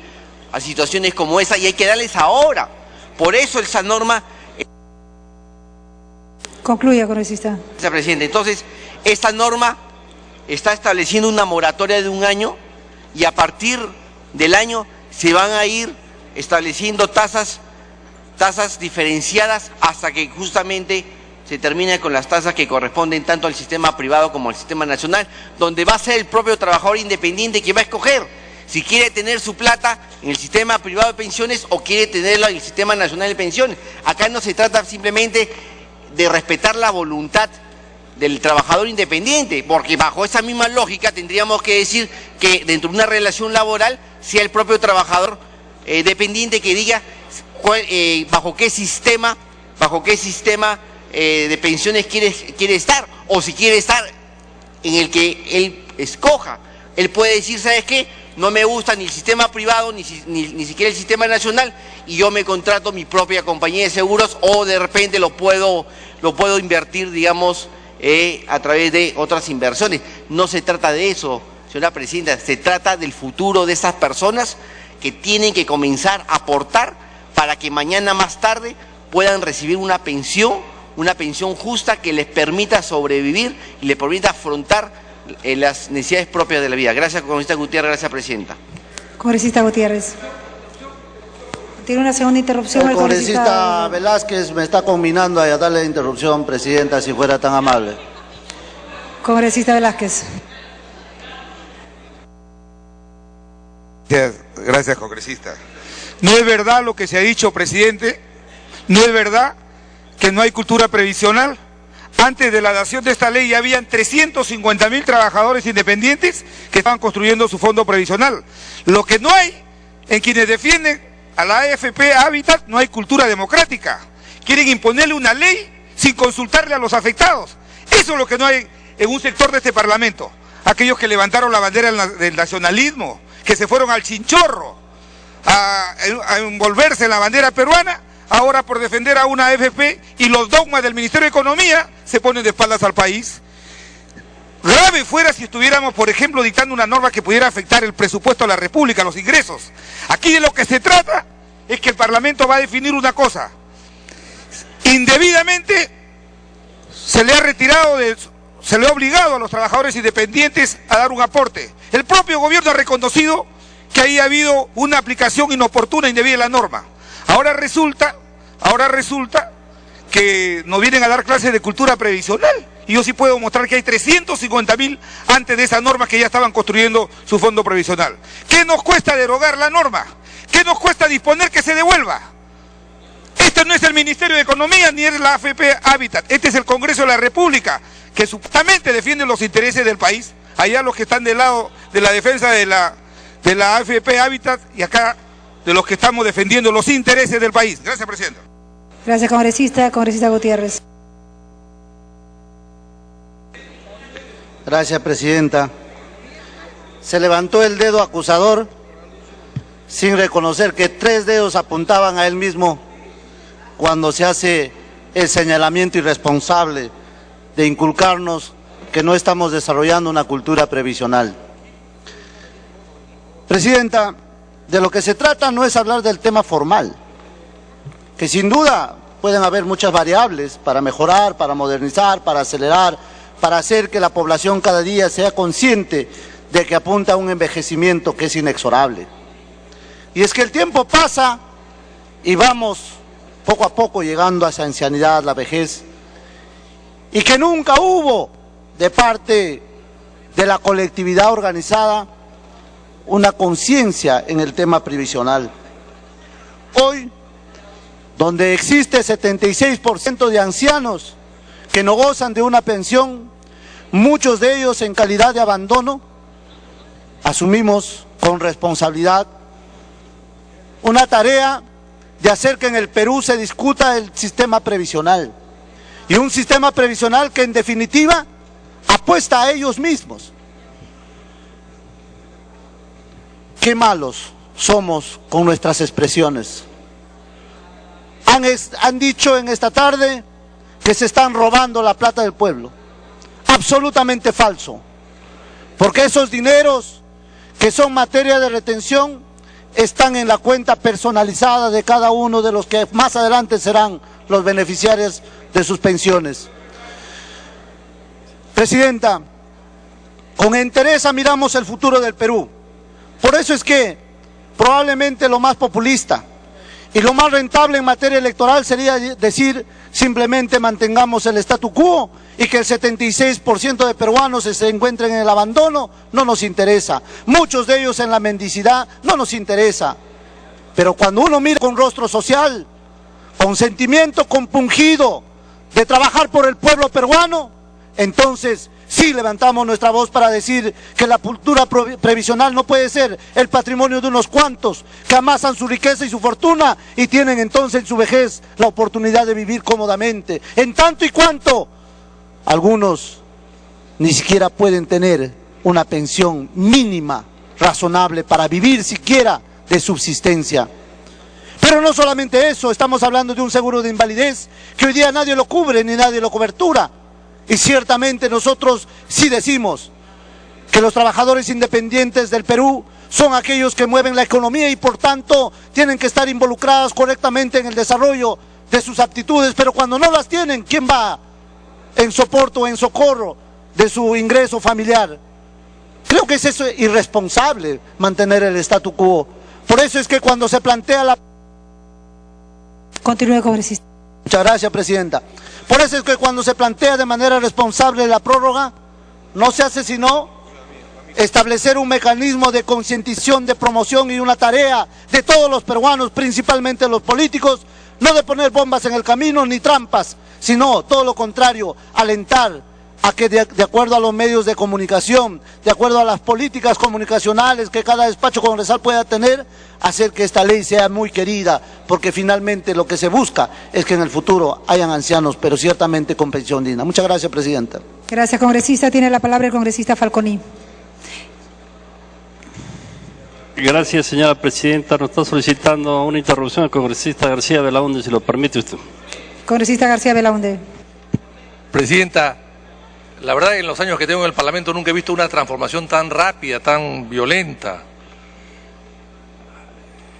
a situaciones como esa y hay que darles ahora. Por eso esa norma... Concluya, congresista. Gracias, presidente. Entonces, esta norma está estableciendo una moratoria de 1 año y a partir del año se van a ir estableciendo tasas diferenciadas hasta que justamente se termine con las tasas que corresponden tanto al sistema privado como al sistema nacional, donde va a ser el propio trabajador independiente que va a escoger si quiere tener su plata en el sistema privado de pensiones o quiere tenerla en el sistema nacional de pensiones. Acá no se trata simplemente de respetar la voluntad del trabajador independiente, porque bajo esa misma lógica tendríamos que decir que dentro de una relación laboral sea el propio trabajador dependiente que diga bajo qué sistema de pensiones quiere estar, o si quiere estar en el que él escoja. Él puede decir, ¿sabes qué? No me gusta ni el sistema privado, ni siquiera el sistema nacional, y yo me contrato mi propia compañía de seguros, o de repente lo puedo invertir, digamos, a través de otras inversiones. No se trata de eso, señora Presidenta, se trata del futuro de esas personas que tienen que comenzar a aportar para que mañana más tarde puedan recibir una pensión justa que les permita sobrevivir y les permita afrontar las necesidades propias de la vida. Gracias, congresista Gutiérrez. Gracias, Presidenta. Congresista Gutiérrez. Tiene una segunda interrupción. El congresista Velázquez me está combinando a darle interrupción, Presidenta, si fuera tan amable. Congresista Velázquez. Gracias, congresista. No es verdad lo que se ha dicho, presidente. No es verdad que no hay cultura previsional. Antes de la dación de esta ley ya habían 350.000 trabajadores independientes que estaban construyendo su fondo previsional. Lo que no hay en quienes defienden a la AFP Habitat, no hay cultura democrática. Quieren imponerle una ley sin consultarle a los afectados. Eso es lo que no hay en un sector de este Parlamento. Aquellos que levantaron la bandera del nacionalismo, que se fueron al chinchorro a envolverse en la bandera peruana, ahora por defender a una AFP y los dogmas del Ministerio de Economía se ponen de espaldas al país. Grave fuera si estuviéramos, por ejemplo, dictando una norma que pudiera afectar el presupuesto de la República, los ingresos. Aquí de lo que se trata es que el Parlamento va a definir una cosa. Indebidamente se le ha obligado a los trabajadores independientes a dar un aporte. El propio gobierno ha reconocido que ahí ha habido una aplicación inoportuna e indebida de la norma. Ahora resulta que nos vienen a dar clases de cultura previsional. Y yo sí puedo mostrar que hay 350.000 antes de esa norma que ya estaban construyendo su fondo previsional. ¿Qué nos cuesta derogar la norma? ¿Qué nos cuesta disponer que se devuelva? Este no es el Ministerio de Economía ni es la AFP Habitat. Este es el Congreso de la República, que supuestamente defiende los intereses del país. Allá los que están del lado de la defensa de la AFP Habitat, y acá de los que estamos defendiendo los intereses del país. Gracias, Presidenta. Gracias, congresista. Congresista Gutiérrez. Gracias, Presidenta. Se levantó el dedo acusador sin reconocer que 3 dedos apuntaban a él mismo cuando se hace el señalamiento irresponsable de inculcarnos que no estamos desarrollando una cultura previsional. Presidenta, de lo que se trata no es hablar del tema formal, que sin duda pueden haber muchas variables para mejorar, para modernizar, para acelerar, para hacer que la población cada día sea consciente de que apunta a un envejecimiento que es inexorable. Y es que el tiempo pasa y vamos poco a poco llegando a esa ancianidad, la vejez, y que nunca hubo de parte de la colectividad organizada una conciencia en el tema previsional. Hoy, donde existe 76% de ancianos que no gozan de una pensión, muchos de ellos en calidad de abandono, asumimos con responsabilidad una tarea de hacer que en el Perú se discuta el sistema previsional, y un sistema previsional que en definitiva apuesta a ellos mismos. Qué malos somos con nuestras expresiones. Han dicho en esta tarde que se están robando la plata del pueblo. Absolutamente falso. Porque esos dineros que son materia de retención están en la cuenta personalizada de cada uno de los que más adelante serán los beneficiarios de sus pensiones. Presidenta, con entereza miramos el futuro del Perú. Por eso es que probablemente lo más populista y lo más rentable en materia electoral sería decir simplemente mantengamos el statu quo y que el 76% de peruanos se encuentren en el abandono. No nos interesa. Muchos de ellos en la mendicidad, no nos interesa. Pero cuando uno mira con rostro social, con sentimiento compungido de trabajar por el pueblo peruano, entonces sí levantamos nuestra voz para decir que la cultura previsional no puede ser el patrimonio de unos cuantos que amasan su riqueza y su fortuna y tienen entonces en su vejez la oportunidad de vivir cómodamente. En tanto y cuanto algunos ni siquiera pueden tener una pensión mínima razonable para vivir siquiera de subsistencia. Pero no solamente eso, estamos hablando de un seguro de invalidez que hoy día nadie lo cubre ni nadie lo cobertura. Y ciertamente nosotros sí decimos que los trabajadores independientes del Perú son aquellos que mueven la economía y por tanto tienen que estar involucrados correctamente en el desarrollo de sus aptitudes, pero cuando no las tienen, ¿quién va en soporte o en socorro de su ingreso familiar? Creo que es eso irresponsable mantener el statu quo. Por eso es que cuando se plantea la... Continúe, congresista. Muchas gracias, presidenta. Por eso es que cuando se plantea de manera responsable la prórroga, no se hace sino establecer un mecanismo de concientización, de promoción y una tarea de todos los peruanos, principalmente los políticos, no de poner bombas en el camino ni trampas, sino todo lo contrario, alentar a que de acuerdo a los medios de comunicación, de acuerdo a las políticas comunicacionales que cada despacho congresal pueda tener, hacer que esta ley sea muy querida, porque finalmente lo que se busca es que en el futuro hayan ancianos, pero ciertamente con pensión digna. Muchas gracias, presidenta. Gracias, congresista. Tiene la palabra el congresista Falconi. Gracias, señora presidenta. Nos está solicitando una interrupción el congresista García Belaunde, si lo permite usted. Congresista García Belaunde. Presidenta, la verdad en los años que tengo en el Parlamento nunca he visto una transformación tan rápida, tan violenta.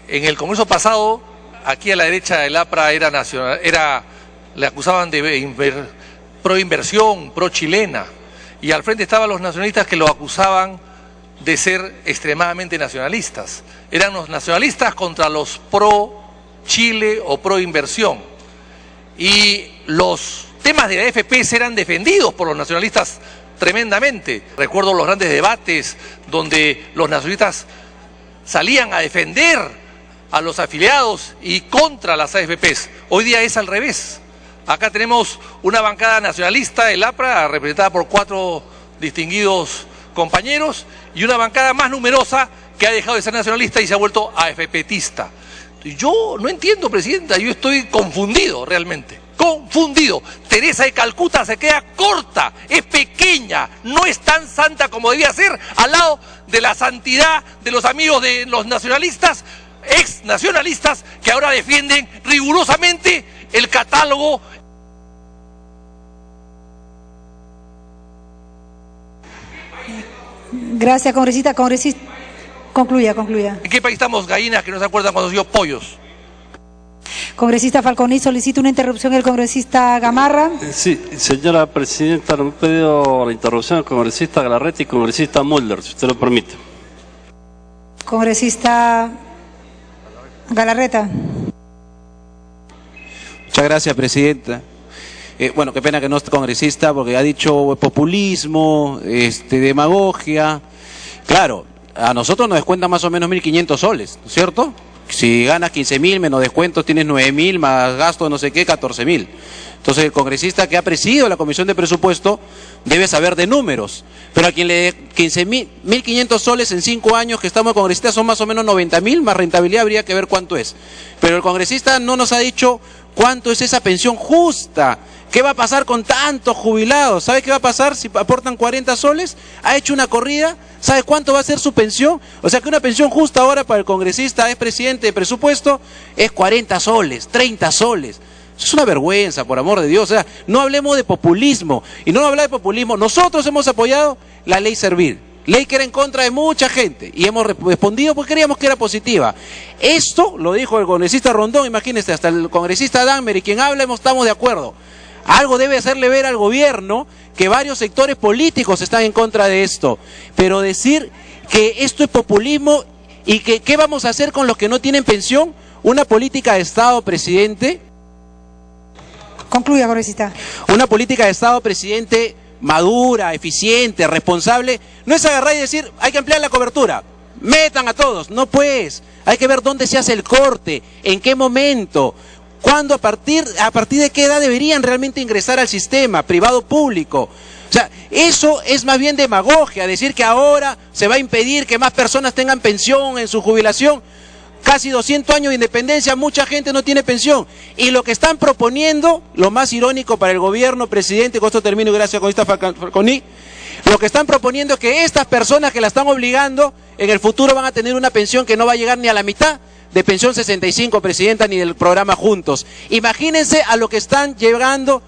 En el Congreso pasado, aquí a la derecha del APRA le acusaban de pro-inversión, pro-chilena, y al frente estaban los nacionalistas que lo acusaban de ser extremadamente nacionalistas. Eran los nacionalistas contra los pro-Chile o pro-inversión. Y los temas de la AFP eran defendidos por los nacionalistas tremendamente. Recuerdo los grandes debates donde los nacionalistas salían a defender a los afiliados y contra las AFPs. Hoy día es al revés. Acá tenemos una bancada nacionalista, el APRA, representada por 4 distinguidos compañeros, y una bancada más numerosa que ha dejado de ser nacionalista y se ha vuelto AFPtista. Yo no entiendo, presidenta, yo estoy confundido realmente. Confundido. Teresa de Calcuta se queda corta, es pequeña, no es tan santa como debía ser, al lado de la santidad de los amigos de los nacionalistas, ex nacionalistas, que ahora defienden rigurosamente el catálogo. Gracias, congresista. Congresista, concluya. ¿En qué país estamos, gallinas que no se acuerdan cuando dio pollos? Congresista Falconi, solicito una interrupción el congresista Gamarra. Sí, señora presidenta, nos he pedido la interrupción del congresista Galarreta y congresista Mulder, si usted lo permite. Congresista Galarreta. Muchas gracias, presidenta. Bueno, qué pena que no esté congresista porque ha dicho populismo, demagogia. Claro, a nosotros nos descuentan más o menos 1.500 soles, ¿no es cierto? Si ganas 15.000 menos descuentos tienes 9.000 más gasto de no sé qué, 14.000. Entonces el congresista que ha presidido la Comisión de Presupuesto debe saber de números. Pero a quien le dé 1.500 soles en 5 años que estamos congresistas son más o menos 90.000, más rentabilidad habría que ver cuánto es. Pero el congresista no nos ha dicho cuánto es esa pensión justa. ¿Qué va a pasar con tantos jubilados? ¿Sabe qué va a pasar si aportan 40 soles? Ha hecho una corrida, ¿sabe cuánto va a ser su pensión? O sea que una pensión justa ahora para el congresista, es presidente de presupuesto, es 40 soles, 30 soles. Eso es una vergüenza, por amor de Dios. O sea, no hablemos de populismo. Y no hablar de populismo, nosotros hemos apoyado la ley Servir. Ley que era en contra de mucha gente y hemos respondido porque creíamos que era positiva. Esto lo dijo el congresista Rondón, imagínense, hasta el congresista Dahmer y quien habla estamos de acuerdo. Algo debe hacerle ver al gobierno que varios sectores políticos están en contra de esto. Pero decir que esto es populismo y que ¿qué vamos a hacer con los que no tienen pensión? Una política de Estado, presidente. Concluya, congresista. Una política de Estado, presidente, madura, eficiente, responsable, no es agarrar y decir, hay que ampliar la cobertura, metan a todos. No pues, hay que ver dónde se hace el corte, en qué momento, cuándo, a partir de qué edad deberían realmente ingresar al sistema, privado, público. O sea, eso es más bien demagogia, decir que ahora se va a impedir que más personas tengan pensión en su jubilación. Casi 200 años de independencia, mucha gente no tiene pensión. Y lo que están proponiendo, lo más irónico para el gobierno, presidente, con esto termino, gracias, congresista Falconi, lo que están proponiendo es que estas personas que la están obligando, en el futuro van a tener una pensión que no va a llegar ni a la mitad de pensión 65, presidenta, ni del programa Juntos. Imagínense a lo que están llevando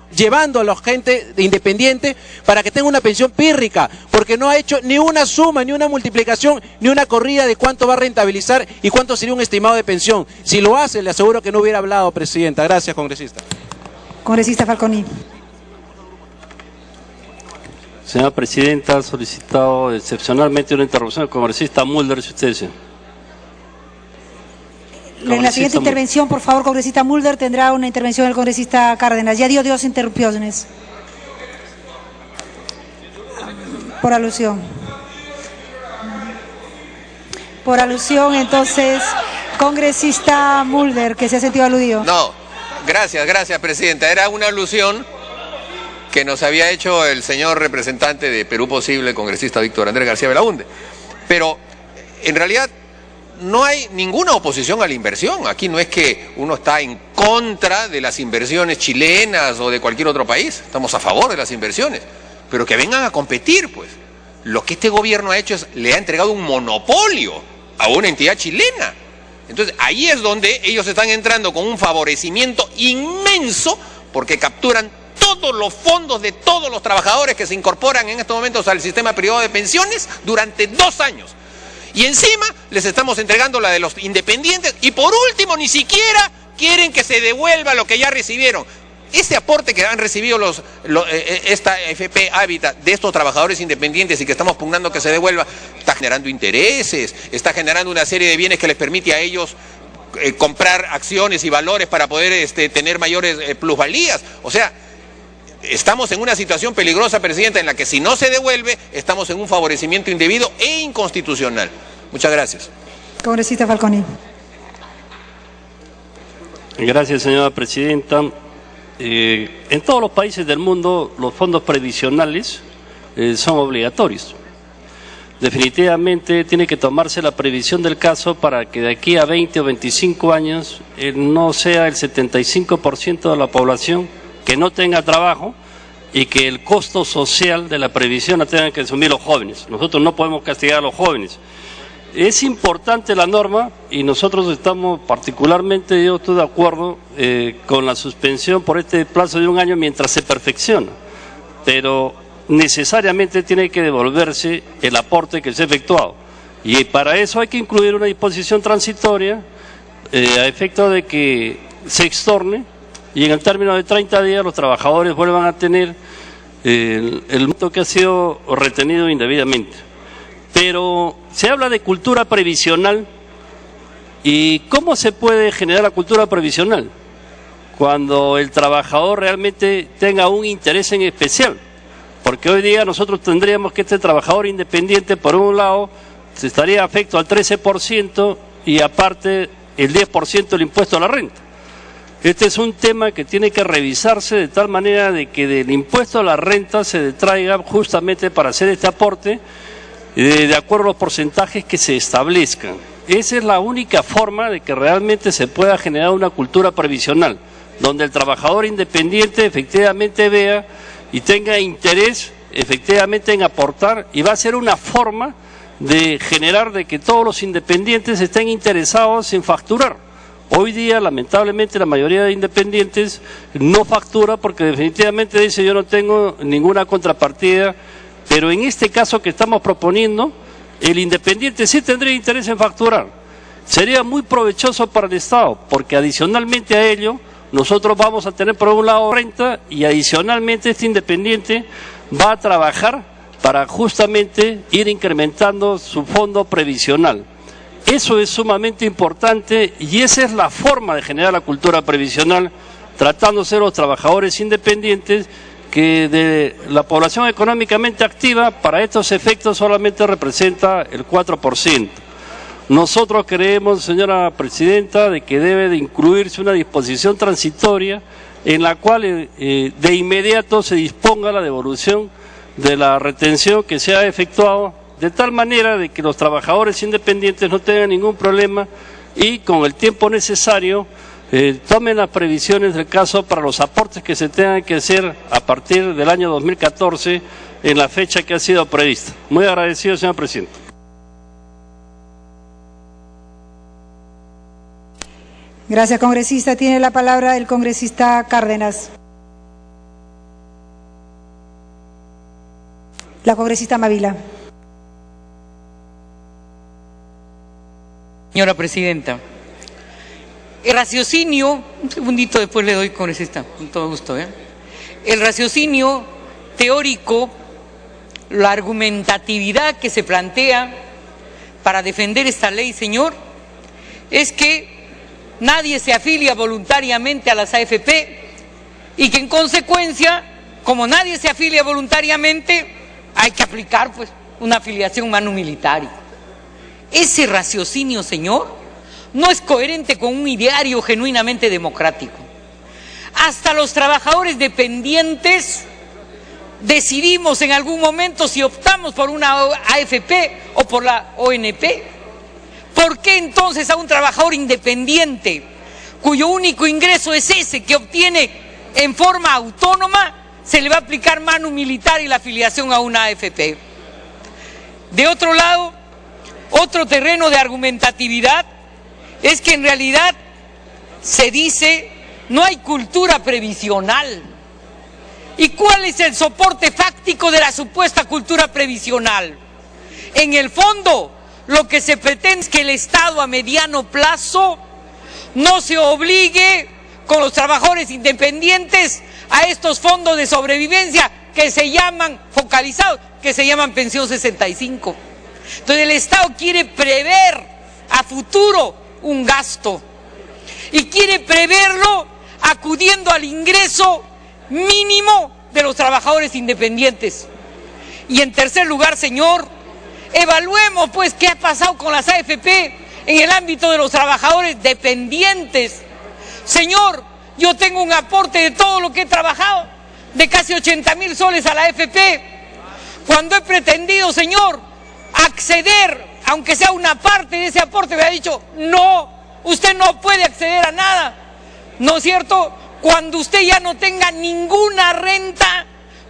a la gente independiente para que tenga una pensión pírrica, porque no ha hecho ni una suma, ni una multiplicación, ni una corrida de cuánto va a rentabilizar y cuánto sería un estimado de pensión. Si lo hace, le aseguro que no hubiera hablado, presidenta. Gracias, congresista. Congresista Falconi. Señora presidenta, ha solicitado excepcionalmente una interrupción del congresista Mulder, si usted desea. En la siguiente intervención, por favor, congresista Mulder, tendrá una intervención el congresista Cárdenas. Ya dio 2 interrupciones. Por alusión. Por alusión, entonces, congresista Mulder, que se ha sentido aludido. No, gracias, presidenta. Era una alusión que nos había hecho el señor representante de Perú Posible, el congresista Víctor Andrés García Belaúnde. Pero, en realidad, no hay ninguna oposición a la inversión. Aquí no es que uno está en contra de las inversiones chilenas o de cualquier otro país. Estamos a favor de las inversiones. Pero que vengan a competir, pues. Lo que este gobierno ha hecho es, le ha entregado un monopolio a una entidad chilena. Entonces, ahí es donde ellos están entrando con un favorecimiento inmenso, porque capturan todos los fondos de todos los trabajadores que se incorporan en estos momentos al sistema privado de pensiones durante 2 años. Y encima les estamos entregando la de los independientes y por último ni siquiera quieren que se devuelva lo que ya recibieron. Ese aporte que han recibido esta FP Hábitat de estos trabajadores independientes y que estamos pugnando que se devuelva, está generando intereses, está generando una serie de bienes que les permite a ellos comprar acciones y valores para poder tener mayores plusvalías. O sea, estamos en una situación peligrosa, presidenta, en la que si no se devuelve, estamos en un favorecimiento indebido e inconstitucional. Muchas gracias. Congresista Falconi. Gracias, señora presidenta. En todos los países del mundo los fondos previsionales son obligatorios. Definitivamente tiene que tomarse la previsión del caso para que de aquí a 20 o 25 años no sea el 75% de la población que no tenga trabajo y que el costo social de la previsión la tengan que asumir los jóvenes. Nosotros no podemos castigar a los jóvenes. Es importante la norma y nosotros estamos particularmente, yo estoy de acuerdo con la suspensión por este plazo de 1 año mientras se perfecciona, pero necesariamente tiene que devolverse el aporte que se ha efectuado y para eso hay que incluir una disposición transitoria a efecto de que se extorne y en el término de 30 días los trabajadores vuelvan a tener el monto que ha sido retenido indebidamente. Pero se habla de cultura previsional y ¿cómo se puede generar la cultura previsional? Cuando el trabajador realmente tenga un interés en especial. Porque hoy día nosotros tendríamos que este trabajador independiente, por un lado, se estaría afecto al 13% y aparte el 10% del impuesto a la renta. Este es un tema que tiene que revisarse de tal manera de que del impuesto a la renta se detraiga justamente para hacer este aporte de acuerdo a los porcentajes que se establezcan. Esa es la única forma de que realmente se pueda generar una cultura previsional, donde el trabajador independiente efectivamente vea y tenga interés efectivamente en aportar, y va a ser una forma de generar de que todos los independientes estén interesados en facturar. Hoy día, lamentablemente, la mayoría de independientes no factura porque definitivamente dice yo no tengo ninguna contrapartida, pero en este caso que estamos proponiendo, el independiente sí tendría interés en facturar. Sería muy provechoso para el Estado, porque adicionalmente a ello, nosotros vamos a tener por un lado renta y adicionalmente este independiente va a trabajar para justamente ir incrementando su fondo previsional. Eso es sumamente importante y esa es la forma de generar la cultura previsional, tratándose de los trabajadores independientes que de la población económicamente activa para estos efectos solamente representa el 4%. Nosotros creemos, señora presidenta, de que debe de incluirse una disposición transitoria en la cual de inmediato se disponga la devolución de la retención que se ha efectuado, de tal manera de que los trabajadores independientes no tengan ningún problema y con el tiempo necesario tomen las previsiones del caso para los aportes que se tengan que hacer a partir del año 2014 en la fecha que ha sido prevista. Muy agradecido, señor presidente. Gracias, congresista. Tiene la palabra el congresista Cárdenas. La congresista Mavila. Señora presidenta, el raciocinio, un segundito después le doy, congresista, con todo gusto, el raciocinio teórico, la argumentatividad que se plantea para defender esta ley, señor, es que nadie se afilia voluntariamente a las AFP y que en consecuencia, como nadie se afilia voluntariamente, hay que aplicar pues una afiliación manu militari. Ese raciocinio, señor, no es coherente con un ideario genuinamente democrático. Hasta los trabajadores dependientes decidimos en algún momento si optamos por una AFP o por la ONP. ¿Por qué entonces a un trabajador independiente, cuyo único ingreso es ese que obtiene en forma autónoma, se le va a aplicar manu militari y la afiliación a una AFP? De otro lado, otro terreno de argumentatividad es que en realidad se dice no hay cultura previsional. ¿Y cuál es el soporte fáctico de la supuesta cultura previsional? En el fondo, lo que se pretende es que el Estado a mediano plazo no se obligue con los trabajadores independientes a estos fondos de sobrevivencia que se llaman focalizados, que se llaman pensión 65. Entonces el Estado quiere prever a futuro un gasto y quiere preverlo acudiendo al ingreso mínimo de los trabajadores independientes. Y en tercer lugar, señor, evaluemos pues qué ha pasado con las AFP en el ámbito de los trabajadores dependientes. Señor, yo tengo un aporte de todo lo que he trabajado, de casi 80.000 soles a la AFP. Cuando he pretendido, señor, acceder, aunque sea una parte de ese aporte, me ha dicho, no, usted no puede acceder a nada, ¿no es cierto? Cuando usted ya no tenga ninguna renta,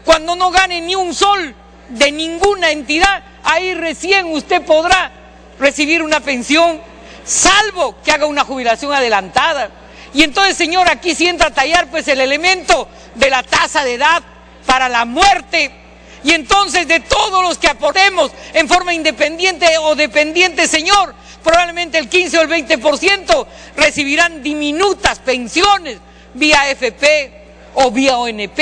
cuando no gane ni un sol de ninguna entidad, ahí recién usted podrá recibir una pensión, salvo que haga una jubilación adelantada. Y entonces, señor, aquí sí entra a tallar pues el elemento de la tasa de edad para la muerte. Y entonces de todos los que aportemos en forma independiente o dependiente, señor, probablemente el 15 o el 20% recibirán diminutas pensiones vía AFP o vía ONP.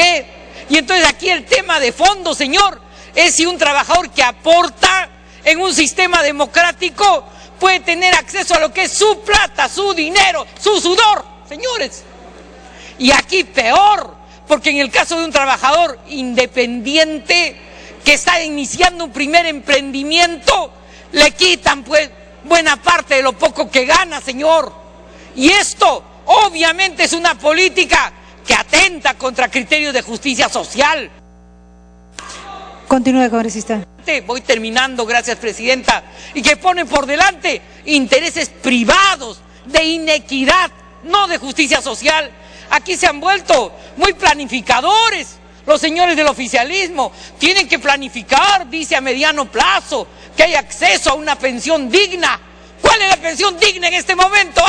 Y entonces aquí el tema de fondo, señor, es si un trabajador que aporta en un sistema democrático puede tener acceso a lo que es su plata, su dinero, su sudor, señores. Y aquí peor, porque en el caso de un trabajador independiente que está iniciando un primer emprendimiento, le quitan pues buena parte de lo poco que gana, señor. Y esto obviamente es una política que atenta contra criterios de justicia social. Continúe, congresista. Voy terminando, gracias, presidenta. Y que ponen por delante intereses privados de inequidad, no de justicia social. Aquí se han vuelto muy planificadores los señores del oficialismo. Tienen que planificar, dice, a mediano plazo, que haya acceso a una pensión digna. ¿Cuál es la pensión digna en este momento?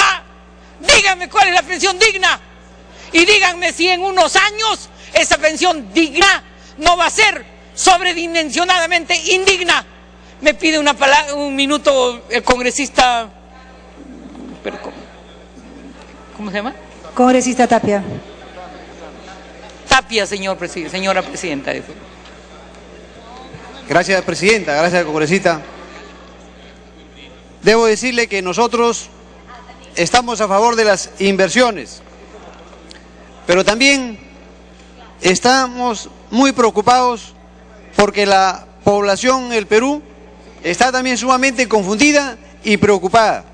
Díganme cuál es la pensión digna. Y díganme si en unos años esa pensión digna no va a ser sobredimensionadamente indigna. Me pide un minuto el congresista. ¿Cómo se llama? Congresista Tapia. Tapia, señora presidenta. Gracias, presidenta. Gracias, congresista. Debo decirle que nosotros estamos a favor de las inversiones, pero también estamos muy preocupados porque la población en el Perú está también sumamente confundida y preocupada.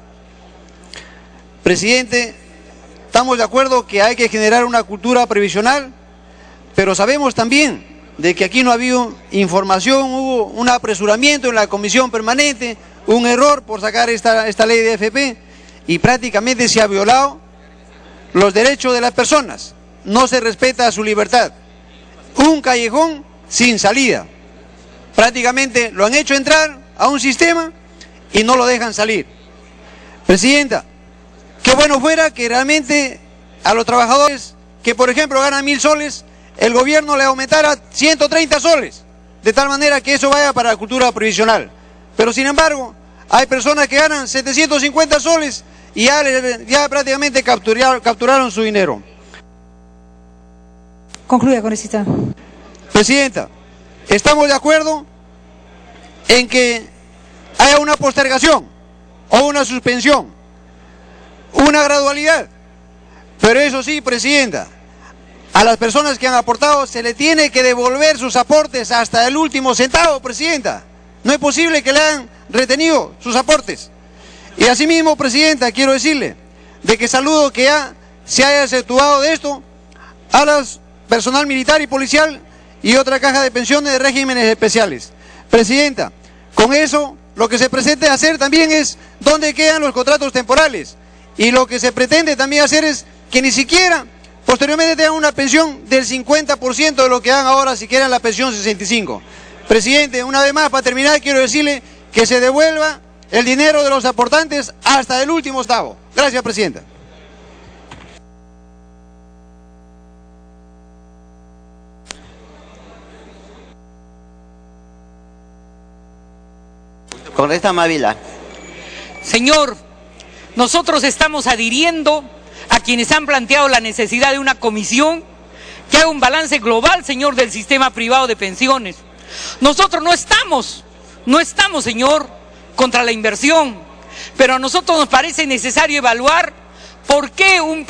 Presidente, estamos de acuerdo que hay que generar una cultura previsional, pero sabemos también de que aquí no ha habido información, hubo un apresuramiento en la comisión permanente, un error por sacar esta ley de AFP y prácticamente se ha violado los derechos de las personas, no se respeta su libertad. Un callejón sin salida. Prácticamente lo han hecho entrar a un sistema y no lo dejan salir. Presidenta, qué bueno fuera que realmente a los trabajadores que por ejemplo ganan 1.000 soles, el gobierno le aumentara 130 soles, de tal manera que eso vaya para la cultura previsional. Pero sin embargo, hay personas que ganan 750 soles y ya prácticamente capturaron su dinero. Concluya, congresista. Presidenta, estamos de acuerdo en que haya una postergación o una suspensión, una gradualidad, pero eso sí, Presidenta, a las personas que han aportado se le tiene que devolver sus aportes hasta el último centavo, Presidenta. No es posible que le hayan retenido sus aportes. Y asimismo, Presidenta, quiero decirle de que saludo que ya se haya efectuado de esto a las personal militar y policial y otra caja de pensiones de regímenes especiales. Presidenta, con eso lo que se pretende hacer también es dónde quedan los contratos temporales, y lo que se pretende también hacer es que ni siquiera posteriormente tengan una pensión del 50% de lo que dan ahora, si quieren la pensión 65. Presidente, una vez más, para terminar, quiero decirle que se devuelva el dinero de los aportantes hasta el último octavo. Gracias, Presidenta. Congresista Mávila. Señor, nosotros estamos adhiriendo a quienes han planteado la necesidad de una comisión que haga un balance global, señor, del sistema privado de pensiones. Nosotros no estamos, señor, contra la inversión, pero a nosotros nos parece necesario evaluar por qué un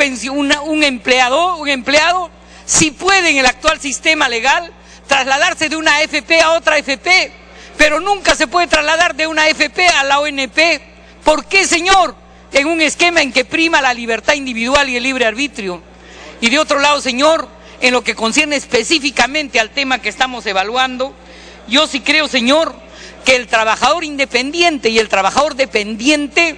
empleado, si puede en el actual sistema legal trasladarse de una AFP a otra AFP, pero nunca se puede trasladar de una AFP a la ONP. ¿Por qué, señor? En un esquema en que prima la libertad individual y el libre arbitrio. Y de otro lado, señor, en lo que concierne específicamente al tema que estamos evaluando, yo sí creo, señor, que el trabajador independiente y el trabajador dependiente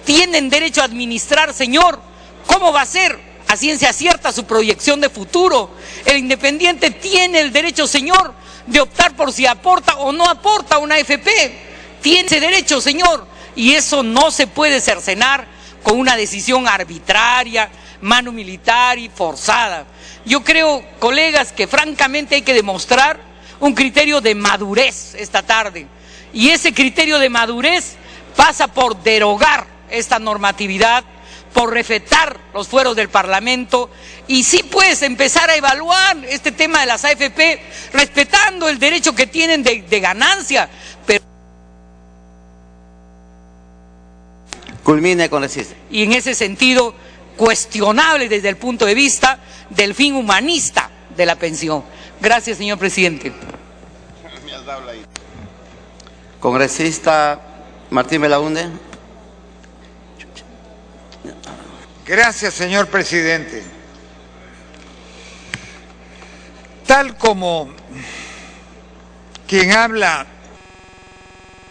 tienen derecho a administrar, señor. ¿Cómo va a ser a ciencia cierta su proyección de futuro? El independiente tiene el derecho, señor, de optar por si aporta o no aporta a una AFP. Tiene ese derecho, señor, y eso no se puede cercenar con una decisión arbitraria, mano militar y forzada. Yo creo, colegas, que francamente hay que demostrar un criterio de madurez esta tarde, y ese criterio de madurez pasa por derogar esta normatividad, por respetar los fueros del Parlamento, y sí, pues, empezar a evaluar este tema de las AFP, respetando el derecho que tienen de ganancia, pero... Culmine, congresista. Y en ese sentido, cuestionable desde el punto de vista del fin humanista de la pensión. Gracias, señor presidente. Congresista Martín Belaunde. Gracias, señor presidente. Tal como quien habla